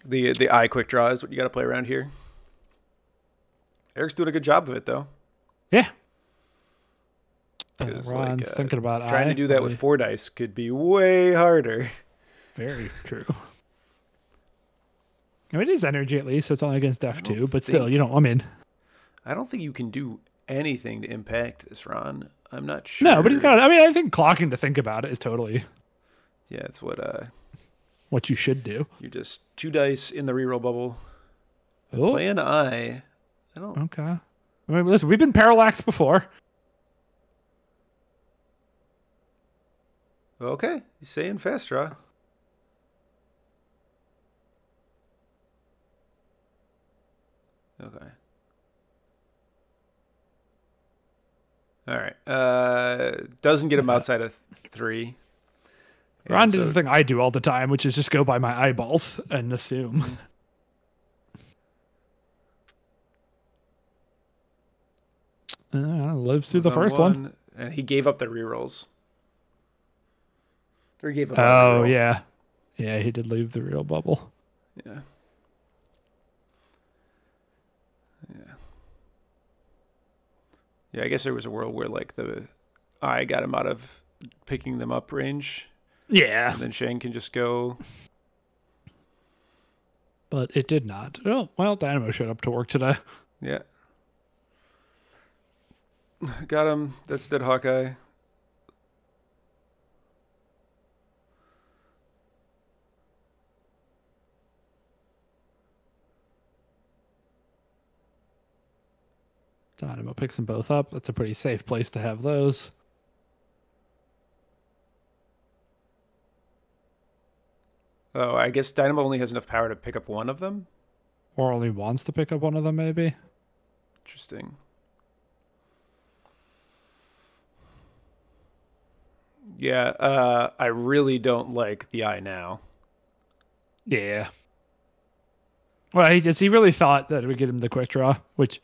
The eye quick draw is what you got to play around here. Eric's doing a good job of it, though. Yeah. 'Cause, Ron's thinking about trying to do that with 4 dice could be way harder. Very true. I mean, it is energy at least, so it's only against F2, but still, I don't think you can do anything to impact this, Ron. I'm not sure. No, but he's got, I think clocking to think about it is totally. Yeah, it's what you should do. You're just 2 dice in the reroll bubble. Oh. Play an eye. I don't. Okay. I mean, listen, we've been parallaxed before. Okay, he's saying fast draw. Okay. All right. Doesn't get him outside of 3. Ron does the thing I do all the time, which is just go by my eyeballs and assume. Lives through the first one. And he gave up the rerolls. Or he gave up Oh, yeah. Yeah, he did leave the real bubble. Yeah. Yeah. Yeah, I guess there was a world where, like, the eye got him out of picking them up range. Yeah. And then Shane can just go. But it did not. Oh, well, Dynamo showed up to work today. Yeah. Got him. That's dead Hawkeye. Dynamo picks them both up. That's a pretty safe place to have those. Oh, I guess Dynamo only has enough power to pick up one of them? Or only wants to pick up one of them, maybe. Interesting. Yeah, I really don't like the eye now. Yeah. Well, he really thought that it would get him the quick draw, which,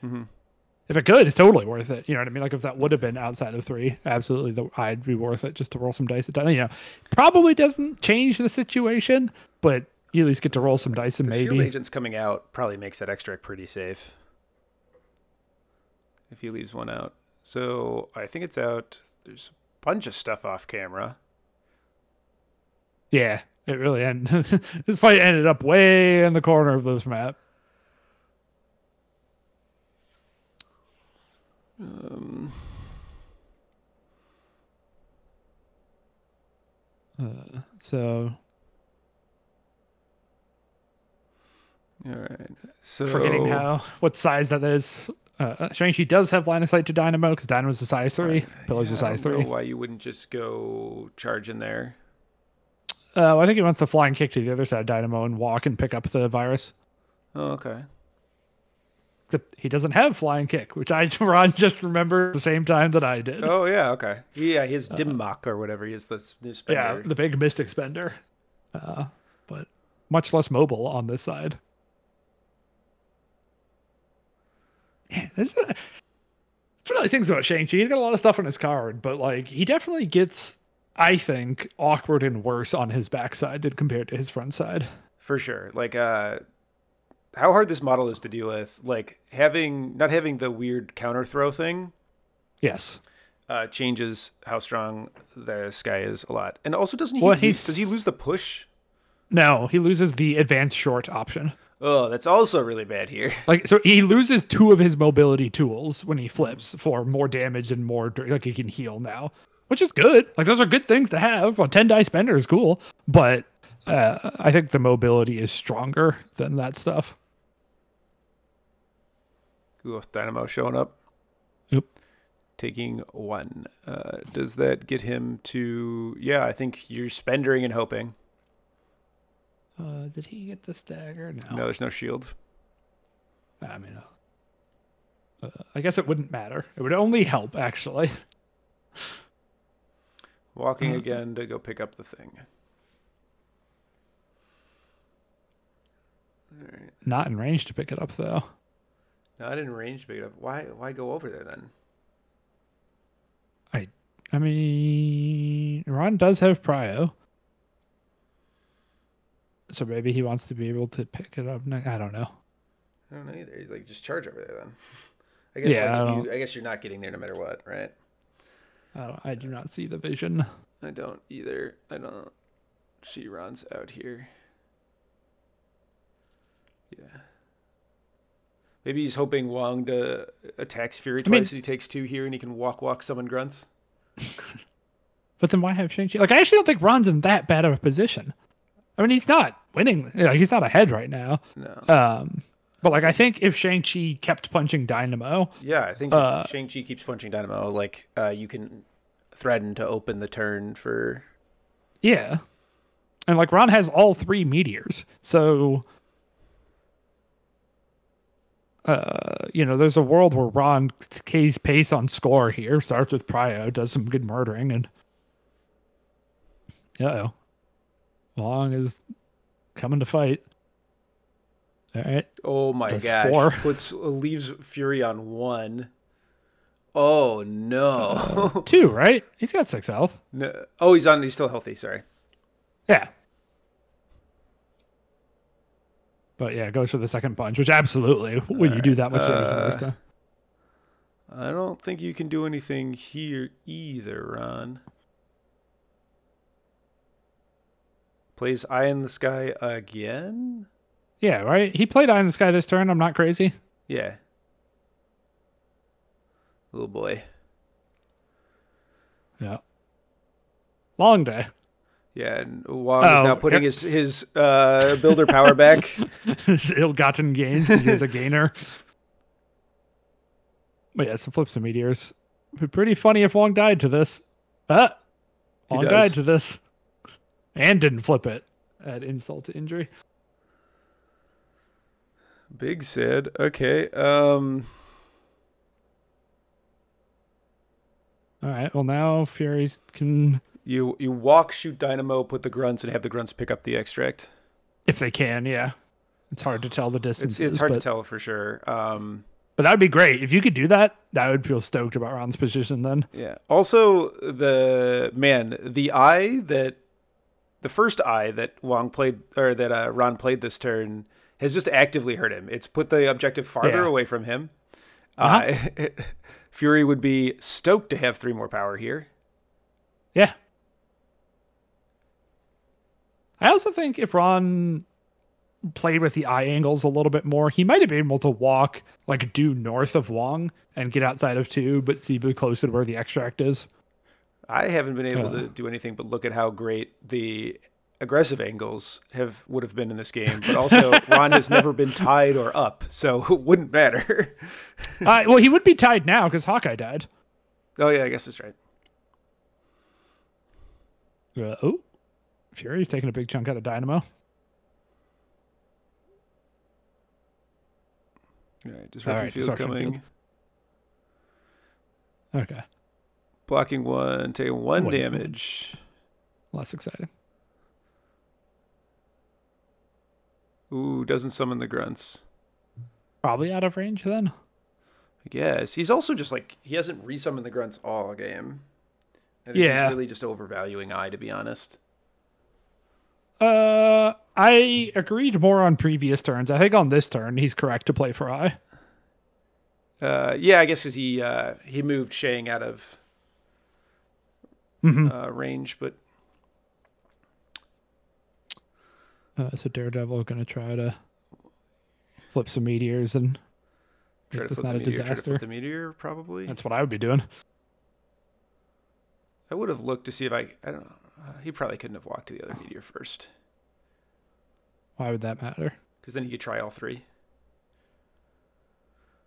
if it could, it's totally worth it. You know what I mean? Like, if that would have been outside of 3, absolutely, I'd be worth it just to roll some dice. Probably doesn't change the situation, but you at least get to roll some dice and maybe. Shield Agents coming out probably makes that extract pretty safe. If he leaves one out. So, I think it's out. There's a bunch of stuff off camera. Yeah, it really ended. This fight ended up way in the corner of this map. So. All right. So forgetting what size that is. Shang-Chi does have line of sight to Dynamo because Dynamo's a size 3. Pillar's a size 3. I don't know why you wouldn't just go charge in there. I think he wants to flying kick to the other side of Dynamo and walk and pick up the virus. Oh, okay. Except he doesn't have flying kick, which Ron just remembered at the same time that I did. Oh, yeah, okay. Yeah, his dim mock or whatever. He has the new spender. Yeah, the big mystic spender. But much less mobile on this side. Yeah, it's one of those things about Shang-Chi. He's got a lot of stuff on his card, but like he definitely gets, I think, awkward and worse on his backside than compared to his front side. For sure. Like, how hard this model is to deal with, like not having the weird counter throw thing. Yes. Changes how strong this guy is a lot. And also, does he lose the push? No, he loses the advanced short option. Oh, that's also really bad here. Like, so he loses 2 of his mobility tools when he flips for more damage and more, like he can heal now, which is good. Like, those are good things to have. Well, 10 dice spender is cool, but I think the mobility is stronger than that stuff. Ooh, Dynamo showing up. Yep. Taking 1. Does that get him to... Yeah, I think you're spendering and hoping. Did he get the stagger? No, there's no shield. I mean, I guess it wouldn't matter. It would only help, actually. Walking again to go pick up the thing. not in range to pick it up, though. Not in range to pick it up. Why go over there then? I mean, Ron does have prio. So maybe he wants to be able to pick it up next. I don't know. I don't know either. He's like, just charge over there then. I guess I guess you're not getting there no matter what, right? I do not see the vision. I don't either. I don't see Ron's out here. Yeah. Maybe he's hoping Wong to attacks Fury twice and he takes 2 here and he can walk summon grunts. But then why have Shang-Chi? Like, I actually don't think Ron's in that bad of a position. I mean, he's not winning. Like, he's not ahead right now. No. But like, I think if Shang-Chi kept punching Dynamo, yeah, I think if Shang-Chi keeps punching Dynamo, like, you can threaten to open the turn for. Yeah, and like Ron has all 3 meteors, so there's a world where Ron K's pace on score here starts with prio, does some good murdering, and Wong is coming to fight. All right. Oh my gosh! 4. Leaves Fury on 1. Oh no! 2, right? He's got 6 health. No. Oh, he's still healthy. Sorry. Yeah. But yeah, it goes for the second punch, which absolutely, when you do that much damage the first time. I don't think you can do anything here either, Ron. Plays Eye in the Sky again? Yeah, right? He played Eye in the Sky this turn. I'm not crazy. Yeah. Little boy. Yeah. Long day. Yeah, and Wong is now putting his builder power back. His ill-gotten gains, because he has a gainer. But yeah, so flip some meteors. It'd be pretty funny if Wong died to this. Wong died to this. And didn't flip it. Add insult to injury. Big sad. Okay. All right. Well, now Furies can. You walk, shoot Dynamo, put the grunts, and have the grunts pick up the extract. If they can, yeah. It's hard to tell the distance. It's hard to tell for sure. But that would be great. If you could do that, I would feel stoked about Ron's position then. Yeah. Also, the first eye that Wong played, or that Ron played this turn, has just actively hurt him. It's put the objective farther away from him. Fury would be stoked to have 3 more power here. Yeah. I also think if Ron played with the eye angles a little bit more, he might have been able to walk like due north of Wong and get outside of 2, but see closer to where the extract is. I haven't been able to do anything but look at how great the aggressive angles would have been in this game, but also Ron has never been tied or up, so it wouldn't matter. Well, he would be tied now because Hawkeye died. Oh yeah, I guess that's right. Fury's taking a big chunk out of Dynamo. All right, disruption field coming. Okay. Blocking 1, taking 1 damage. Less exciting. Ooh, doesn't summon the grunts. Probably out of range then. I guess. He's also just like, he hasn't resummoned the grunts all game. I think he's really just overvaluing Eye, to be honest. I agreed more on previous turns. I think on this turn, he's correct to play for Eye. Yeah, I guess because he moved Shang out of range, but so Daredevil going to try to flip some meteors and make this not a disaster. Try to flip the meteor, probably. That's what I would be doing. I would have looked to see if I don't know. He probably couldn't have walked to the other meteor first. Why would that matter? Because then he could try all 3.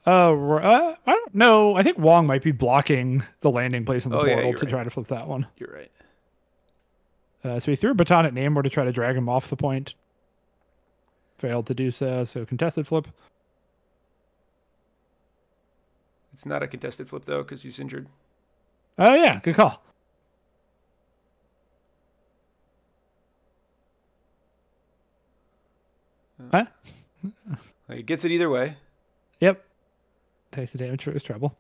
I don't know. I think Wong might be blocking the landing place on the portal to try to flip that one. You're right. So he threw a baton at Namor to try to drag him off the point. Failed to do so, so contested flip. It's not a contested flip, though, because he's injured. Oh, yeah. Good call. Huh? Like, he gets it either way. Yep. Takes the damage for his trouble.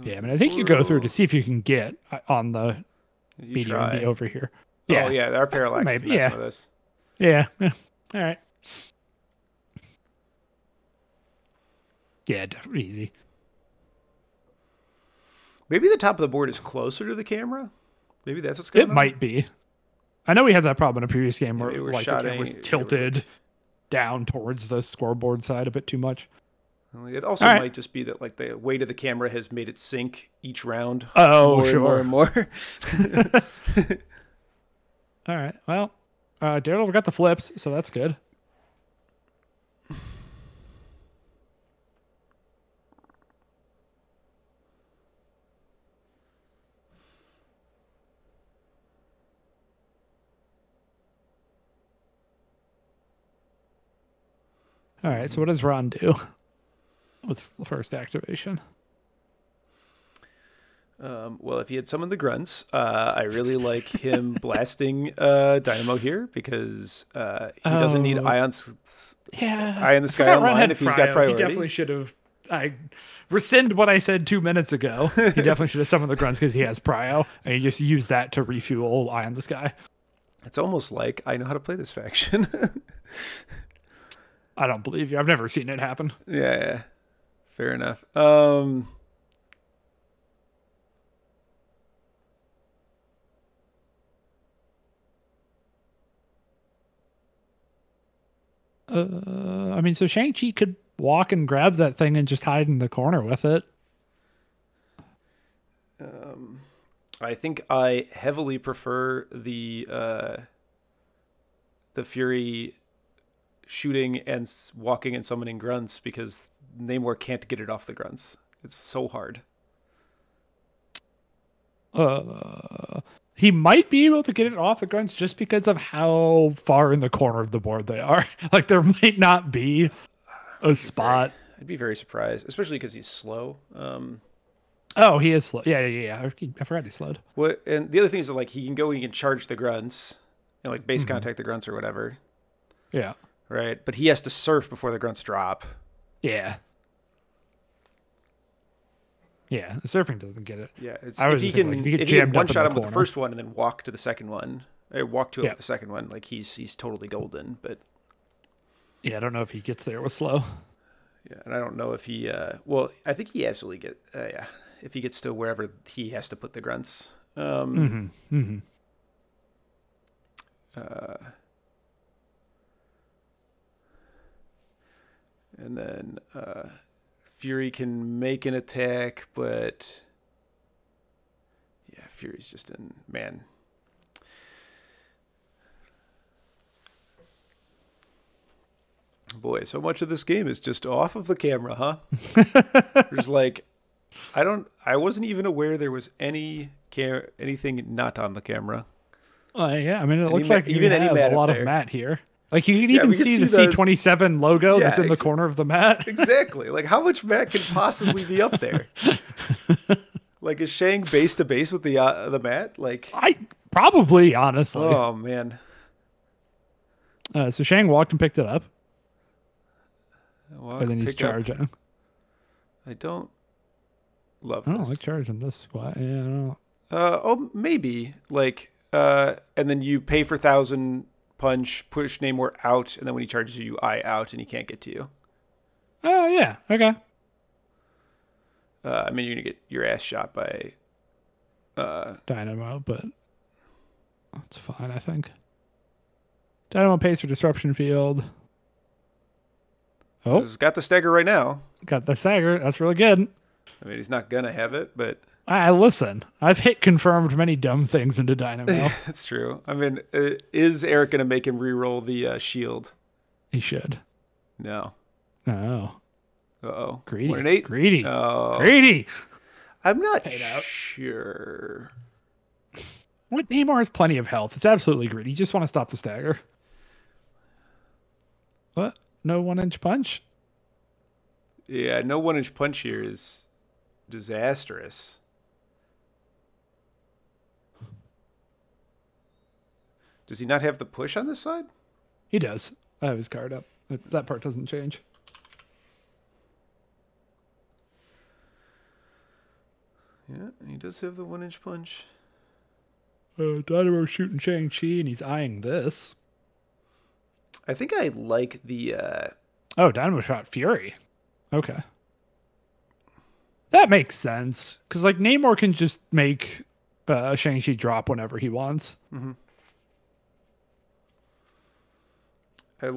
Yeah, I mean, I think you go through to see if you can get on the meteor and be over here. Yeah. Oh, yeah, our parallax is messing with us. Yeah. All right. Yeah, definitely easy. Maybe the top of the board is closer to the camera. Maybe that's what's going on. It might be. I know we had that problem in a previous game where like the camera was tilted down towards the scoreboard side a bit too much. It also might just be that like the weight of the camera has made it sink each round. Oh, more sure. And more. All right. Well, Daredevil got the flips, so that's good. All right. So what does Ron do with first activation? Well, if he had summoned the grunts, I really like him blasting Dynamo here because he doesn't need Eye in the Sky online if he's got priority. He definitely should have. I rescind what I said 2 minutes ago. He definitely should have summoned the grunts because he has prio, and he just used that to refuel Eye in the Sky. It's almost like I know how to play this faction. I don't believe you. I've never seen it happen. Yeah. Fair enough. I mean, so Shang-Chi could walk and grab that thing and just hide in the corner with it. I think I heavily prefer the Fury shooting and walking and summoning grunts because Namor can't get it off the grunts. It's so hard. He might be able to get it off the grunts just because of how far in the corner of the board they are. Like there might not be a spot. I'd be very surprised, especially because he's slow. Oh, he is slow. Yeah. I forgot he's slowed. What? And the other thing is that like he can charge the grunts, and like base contact the grunts or whatever. Yeah. Right, but he has to surf before the grunts drop. Yeah. Yeah, the surfing doesn't get it. Yeah, if he can one shot him with the first one and then walk to the second one, or walk to it with the second one, like he's totally golden. But yeah, I don't know if he gets there with slow. Yeah, and I don't know if he. Well, I think he absolutely get. Yeah, if he gets to wherever he has to put the grunts. And then Fury can make an attack, but yeah, Fury's just in, man. Boy, so much of this game is just off of the camera, huh? There's like, I wasn't even aware there was anything not on the camera. Yeah, I mean, it looks like you have a lot of mat here. Like you can even see the those... C27 logo that's in the corner of the mat. Exactly. Like how much mat can possibly be up there? Like is Shang base to base with the mat? Like I probably honestly. Oh man. So Shang walked and picked it up. And then he's charging. I don't love this. I don't like charging this way. Yeah, I don't. Oh, maybe like and then you pay for 1,000 punch, push Namor out, and then when he charges you, Eye out, and he can't get to you. Oh yeah, okay. I mean, you're gonna get your ass shot by Dynamo, but that's fine, I think. Dynamo pays for disruption field. Oh, he's got the stagger right now. Got the stagger. That's really good. I mean, he's not gonna have it, but listen. I've hit confirmed many dumb things into Dynamo. That's true. I mean, is Eric gonna make him re-roll the shield? He should. No. No. Uh-oh. Greedy. 1 and 8? Greedy. Oh. Greedy. I'm not sure. What Namor has plenty of health. It's absolutely greedy. You just want to stop the stagger. What? No 1-inch punch? Yeah, no 1-inch punch here is disastrous. Does he not have the push on this side? He does. I have his card up. That part doesn't change. Yeah, he does have the 1-inch punch. Dynamo shooting Shang-Chi, and he's eyeing this. I think I like the... Oh, Dynamo shot Fury. Okay. That makes sense. Because, like, Namor can just make Shang-Chi drop whenever he wants. Mm-hmm. I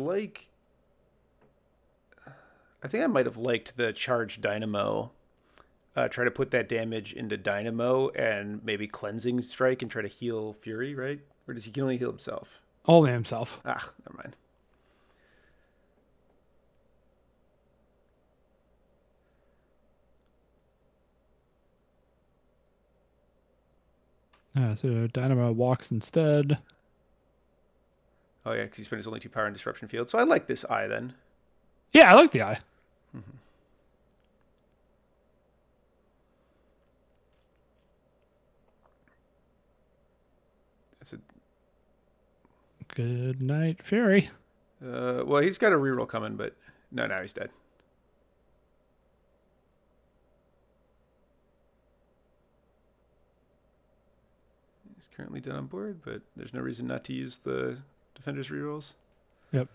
think I might have liked the charged Dynamo. Try to put that damage into Dynamo and maybe Cleansing Strike and try to heal Fury, right? Or does he can only heal himself? Only himself. Ah, never mind. So Dynamo walks instead. Oh, yeah, because he spent his only 2 power in Disruption Field. So I like this eye then. Yeah, I like the eye. Mm-hmm. That's a... Good night, Fury. Well, he's got a reroll coming, but no, now he's dead. He's currently dead on board, but there's no reason not to use the Defender's rerolls. Yep.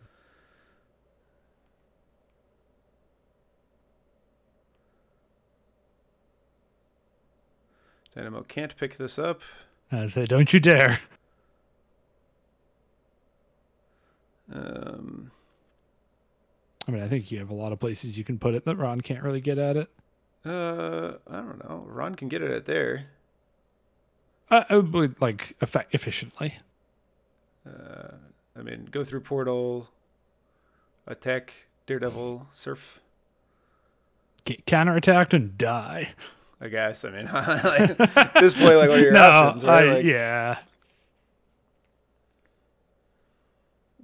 Dynamo can't pick this up. I say, don't you dare. I mean, I think you have a lot of places you can put it that Ron can't really get at it. I don't know. Ron can get it at there. Like, efficiently. I mean, go through portal, attack Daredevil, surf. Get counterattacked and die. I guess. I mean, like, at this point, like, what are your options? Right? Yeah.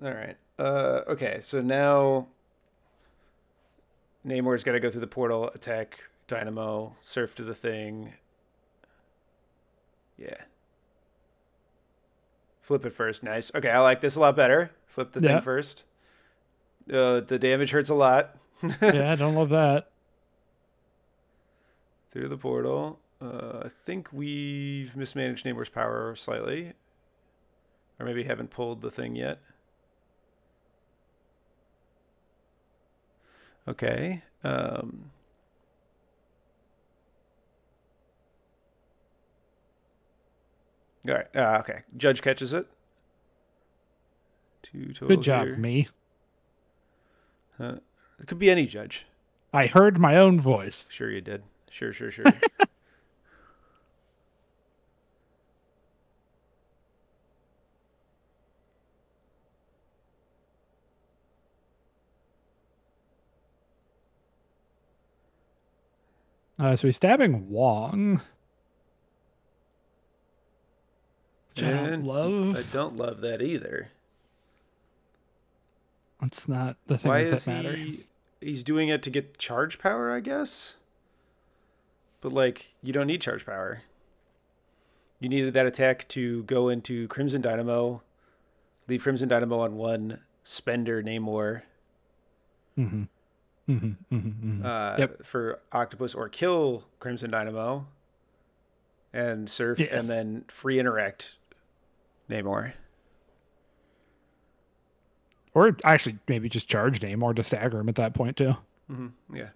All right. Okay, so now Namor's got to go through the portal, attack Dynamo, surf to the thing. Yeah. Flip it first. Nice. Okay, I like this a lot better. Flip the thing first. The damage hurts a lot. Yeah, I don't love that. Through the portal. I think we've mismanaged Namor's power slightly. Or maybe haven't pulled the thing yet. Okay. All right. Okay. Judge catches it. 2 total. Good job, here. me. It could be any judge. I heard my own voice. Sure you did. Sure. So he's stabbing Wong. Which I don't love. I don't love that either. That's not the things that matter. He's doing it to get charge power, I guess? But, like, you don't need charge power. You needed that attack to go into Crimson Dynamo, leave Crimson Dynamo on 1, Spender Namor. Mm-hmm. Yep. For Octopus, or kill Crimson Dynamo and surf, and then free interact Namor. Or actually maybe just charge Namor to stagger him at that point too. Mm-hmm. Yeah.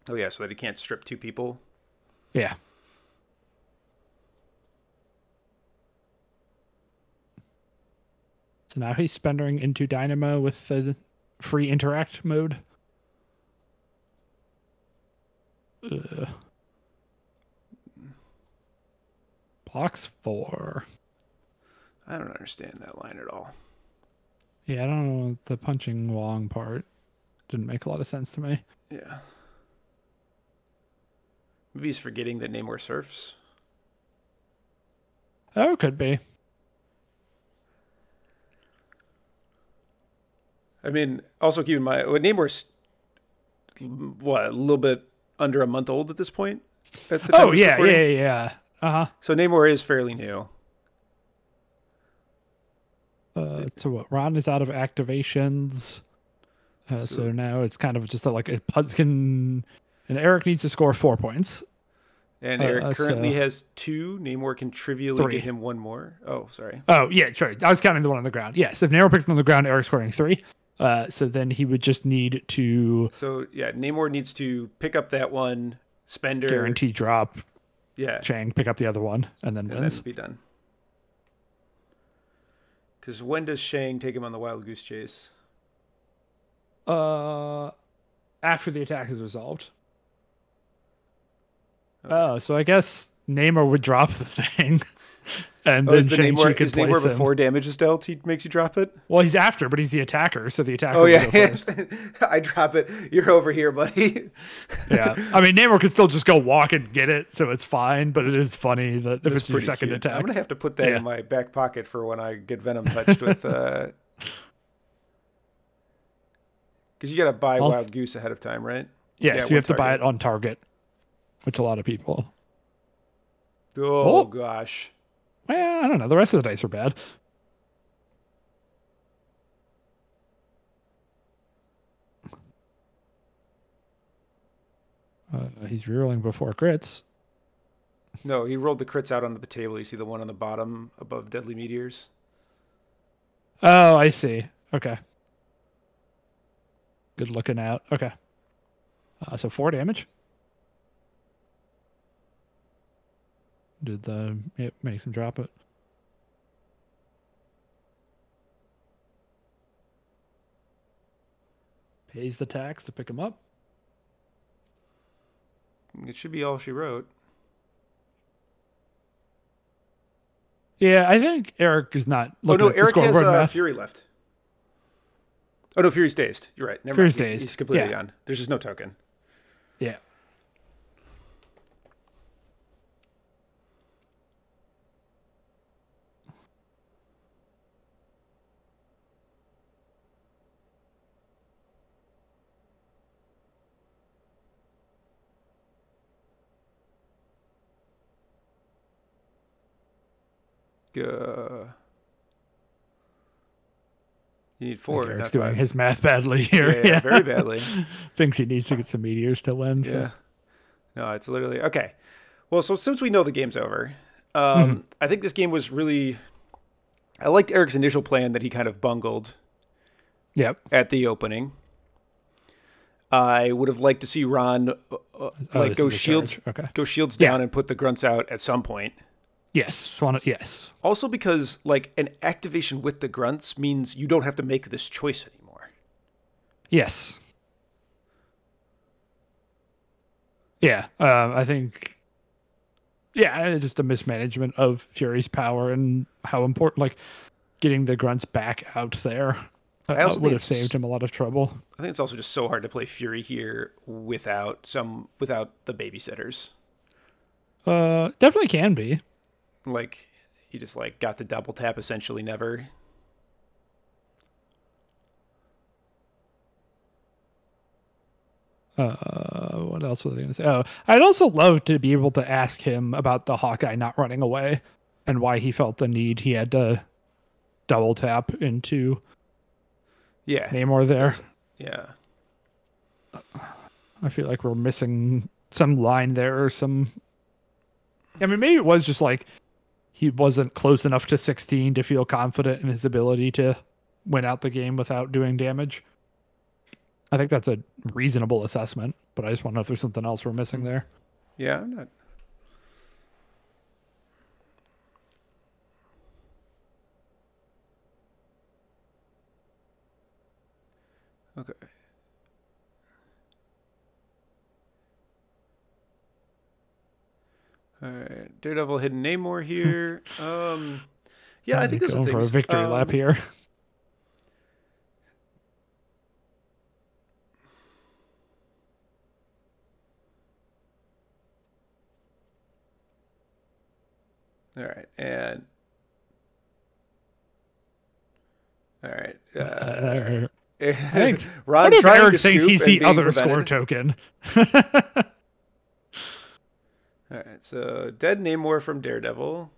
Oh yeah, so that he can't strip 2 people. Yeah. So now he's spendering into Dynamo with the free interact mode. Blocks 4. I don't understand that line at all. Yeah, I don't know the punching Wong part. Didn't make a lot of sense to me. Yeah. Maybe he's forgetting that Namor surfs. Oh, could be. I mean, also keep in mind, Namor's, a little bit under a month old at this point? At the time yeah. Uh-huh. So Namor is fairly new. So what? Ron is out of activations. So So now it's kind of just like a Pudskin, and Eric needs to score 4 points. and Eric currently So has 2. Namor can trivially give 3. him 1 more. Oh, sorry. Oh yeah, sorry. I was counting the one on the ground. Yes, if Nero picks on the ground, Eric's scoring 3. So then he would just need to So yeah, Namor needs to pick up that one. Spender, guarantee drop. yeah, Chang pick up the other one and then and then wins. be done. Because when does Shang take him on the wild goose chase? Uh, After the attack is resolved. Okay. Oh, so I guess Namor would drop the thing, and Oh, then is the Shang-Chi Namor could is Namor place him. before damage is dealt? He makes you drop it. Well, he's after, but he's the attacker, so the attacker Oh would yeah, go first. I drop it. You're over here, buddy. Yeah, I mean Namor could still just go walk and get it, so it's fine. But it is funny that if That's it's your pretty second cute. attack, I'm gonna have to put that Yeah. in my back pocket for when I get Venom touched with. Because you gotta buy Also- Wild Goose ahead of time, right? yeah, Yeah, so you have to buy target. it on target, which a lot of people. Oh Oh. gosh. Well, I don't know. The rest of the dice are bad. He's rerolling before crits. No, he rolled the crits out onto the table. You see the one on the bottom above Deadly Meteors? Oh, I see. Okay. Good looking out. Okay. So 4 damage. It makes him drop it. Pays the tax to pick him up. It should be all she wrote. Yeah, I think Eric is not Oh looking no, at the Eric has scoreboard math. Fury left. Oh no, Fury's dazed. You're right. Never Fury's mind. He's dazed. completely Yeah. gone. There's just no token. Yeah. You need I 4, think Eric's not doing 5. his math badly here. Yeah, very badly. Thinks he needs to get some meteors to win. So. Yeah. No, it's literally okay. Well, so since we know the game's over, Mhm. I think this game was really. I liked Eric's initial plan that he kind of bungled Yep. at the opening. I would have liked to see Ron like this go is a shields charge. Okay. go shields Yeah. down and put the grunts out at some point. Yes. Yes. Also because like an activation with the grunts means you don't have to make this choice anymore. Yes. Yeah. I think. Yeah, just a mismanagement of Fury's power and how important, like, getting the grunts back out there I also would think have saved him a lot of trouble. I think it's also just so hard to play Fury here without the babysitters. Definitely can be. Like he just like got the double tap essentially never. What else was I going to say? Oh, I'd also love to be able to ask him about the Hawkeye not running away and why he felt the need he had to double tap into Yeah. Namor there. Yeah. I feel like we're missing some line there or some. I mean, maybe it was just like he wasn't close enough to 16 to feel confident in his ability to win out the game without doing damage. I think that's a reasonable assessment, but I just want to know if there's something else we're missing there. Yeah, I'm not. Okay. All right, Daredevil hidden Namor here. Yeah, I think those are going for a things. victory lap here. All right, and all right. I think. Ron What if trying Eric to thinks scoop he's and the being other score prevented. token? All right, so dead Namor from Daredevil.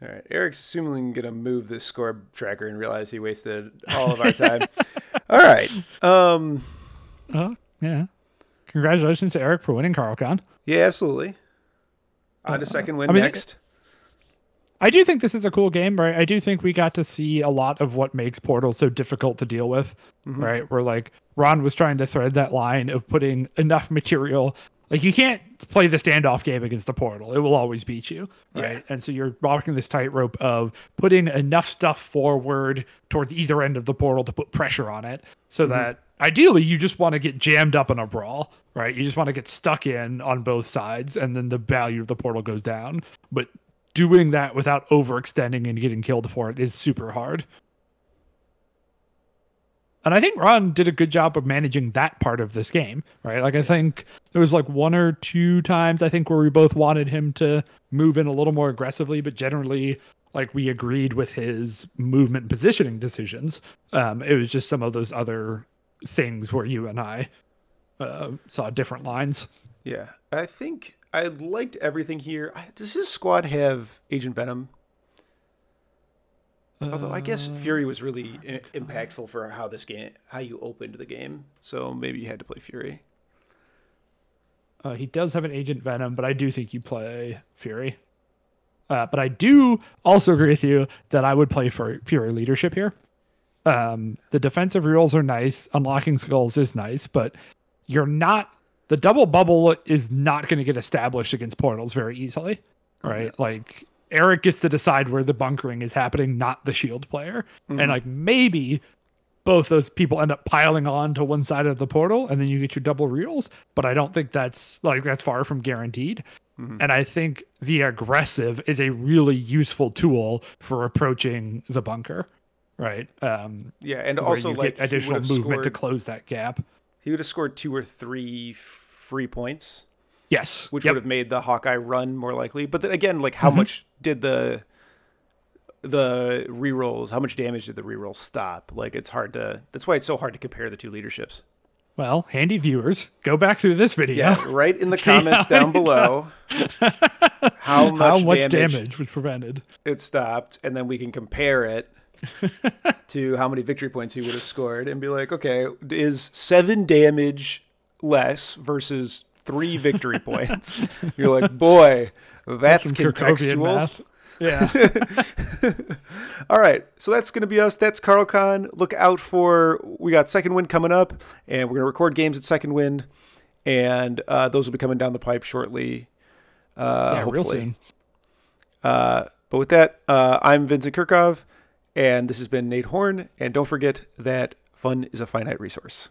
All right. Eric's assuming going to move this score tracker and realize he wasted all of our time. All right. Oh, yeah. Congratulations to Eric for winning CarlCon. Yeah, absolutely. On to second win next. I do think this is a cool game, right? I do think we got to see a lot of what makes Portal so difficult to deal with, right? Where like Ron was trying to thread that line of putting enough material. Like you can't play the standoff game against the Portal. It will always beat you, right? Yeah. And so you're walking this tightrope of putting enough stuff forward towards either end of the Portal to put pressure on it so that ideally you just want to get jammed up in a brawl, right? You just want to get stuck in on both sides and then the value of the Portal goes down. But doing that without overextending and getting killed for it is super hard. And I think Ron did a good job of managing that part of this game, right? Like I think there was like 1 or 2 times I think where we both wanted him to move in a little more aggressively, but generally like we agreed with his movement and positioning decisions. It was just some of those other things where you and I saw different lines. Yeah, I think I liked everything here. Does his squad have Agent Venom? Although I guess Fury was really impactful for how you opened the game. So maybe you had to play Fury. He does have an Agent Venom, but I do think you play Fury. But I do also agree with you that I would play for Fury leadership here. The defensive rerolls are nice. Unlocking skulls is nice, but the double bubble is not going to get established against portals very easily, right? Okay. Like Eric gets to decide where the bunkering is happening, not the shield player. And like maybe both those people end up piling on to one side of the portal and then you get your double rerolls, but I don't think that's far from guaranteed. And I think the aggressive is a really useful tool for approaching the bunker, right? Yeah, and also like additional movement to close that gap. He would have scored 2 or 3 free points. Yes. Which would have made the Hawkeye run more likely. But then again, like how much did the rerolls, how much damage did the rerolls stop? Like that's why it's so hard to compare the 2 leaderships. Well, handy viewers, go back through this video. Yeah, right in the comments down below. How much damage was prevented? It stopped, and then we can compare it to how many victory points he would have scored and be like, okay, is 7 damage less versus 3 victory points? You're like, boy, that's contextual. Yeah. All right. So that's going to be us. That's CarlCon. Look out we got Second Wind coming up, and we're going to record games at Second Wind, and those will be coming down the pipe shortly. Hopefully. Real soon. But with that, I'm Vincent Curkov, and this has been Nate Horn. And don't forget that fun is a finite resource.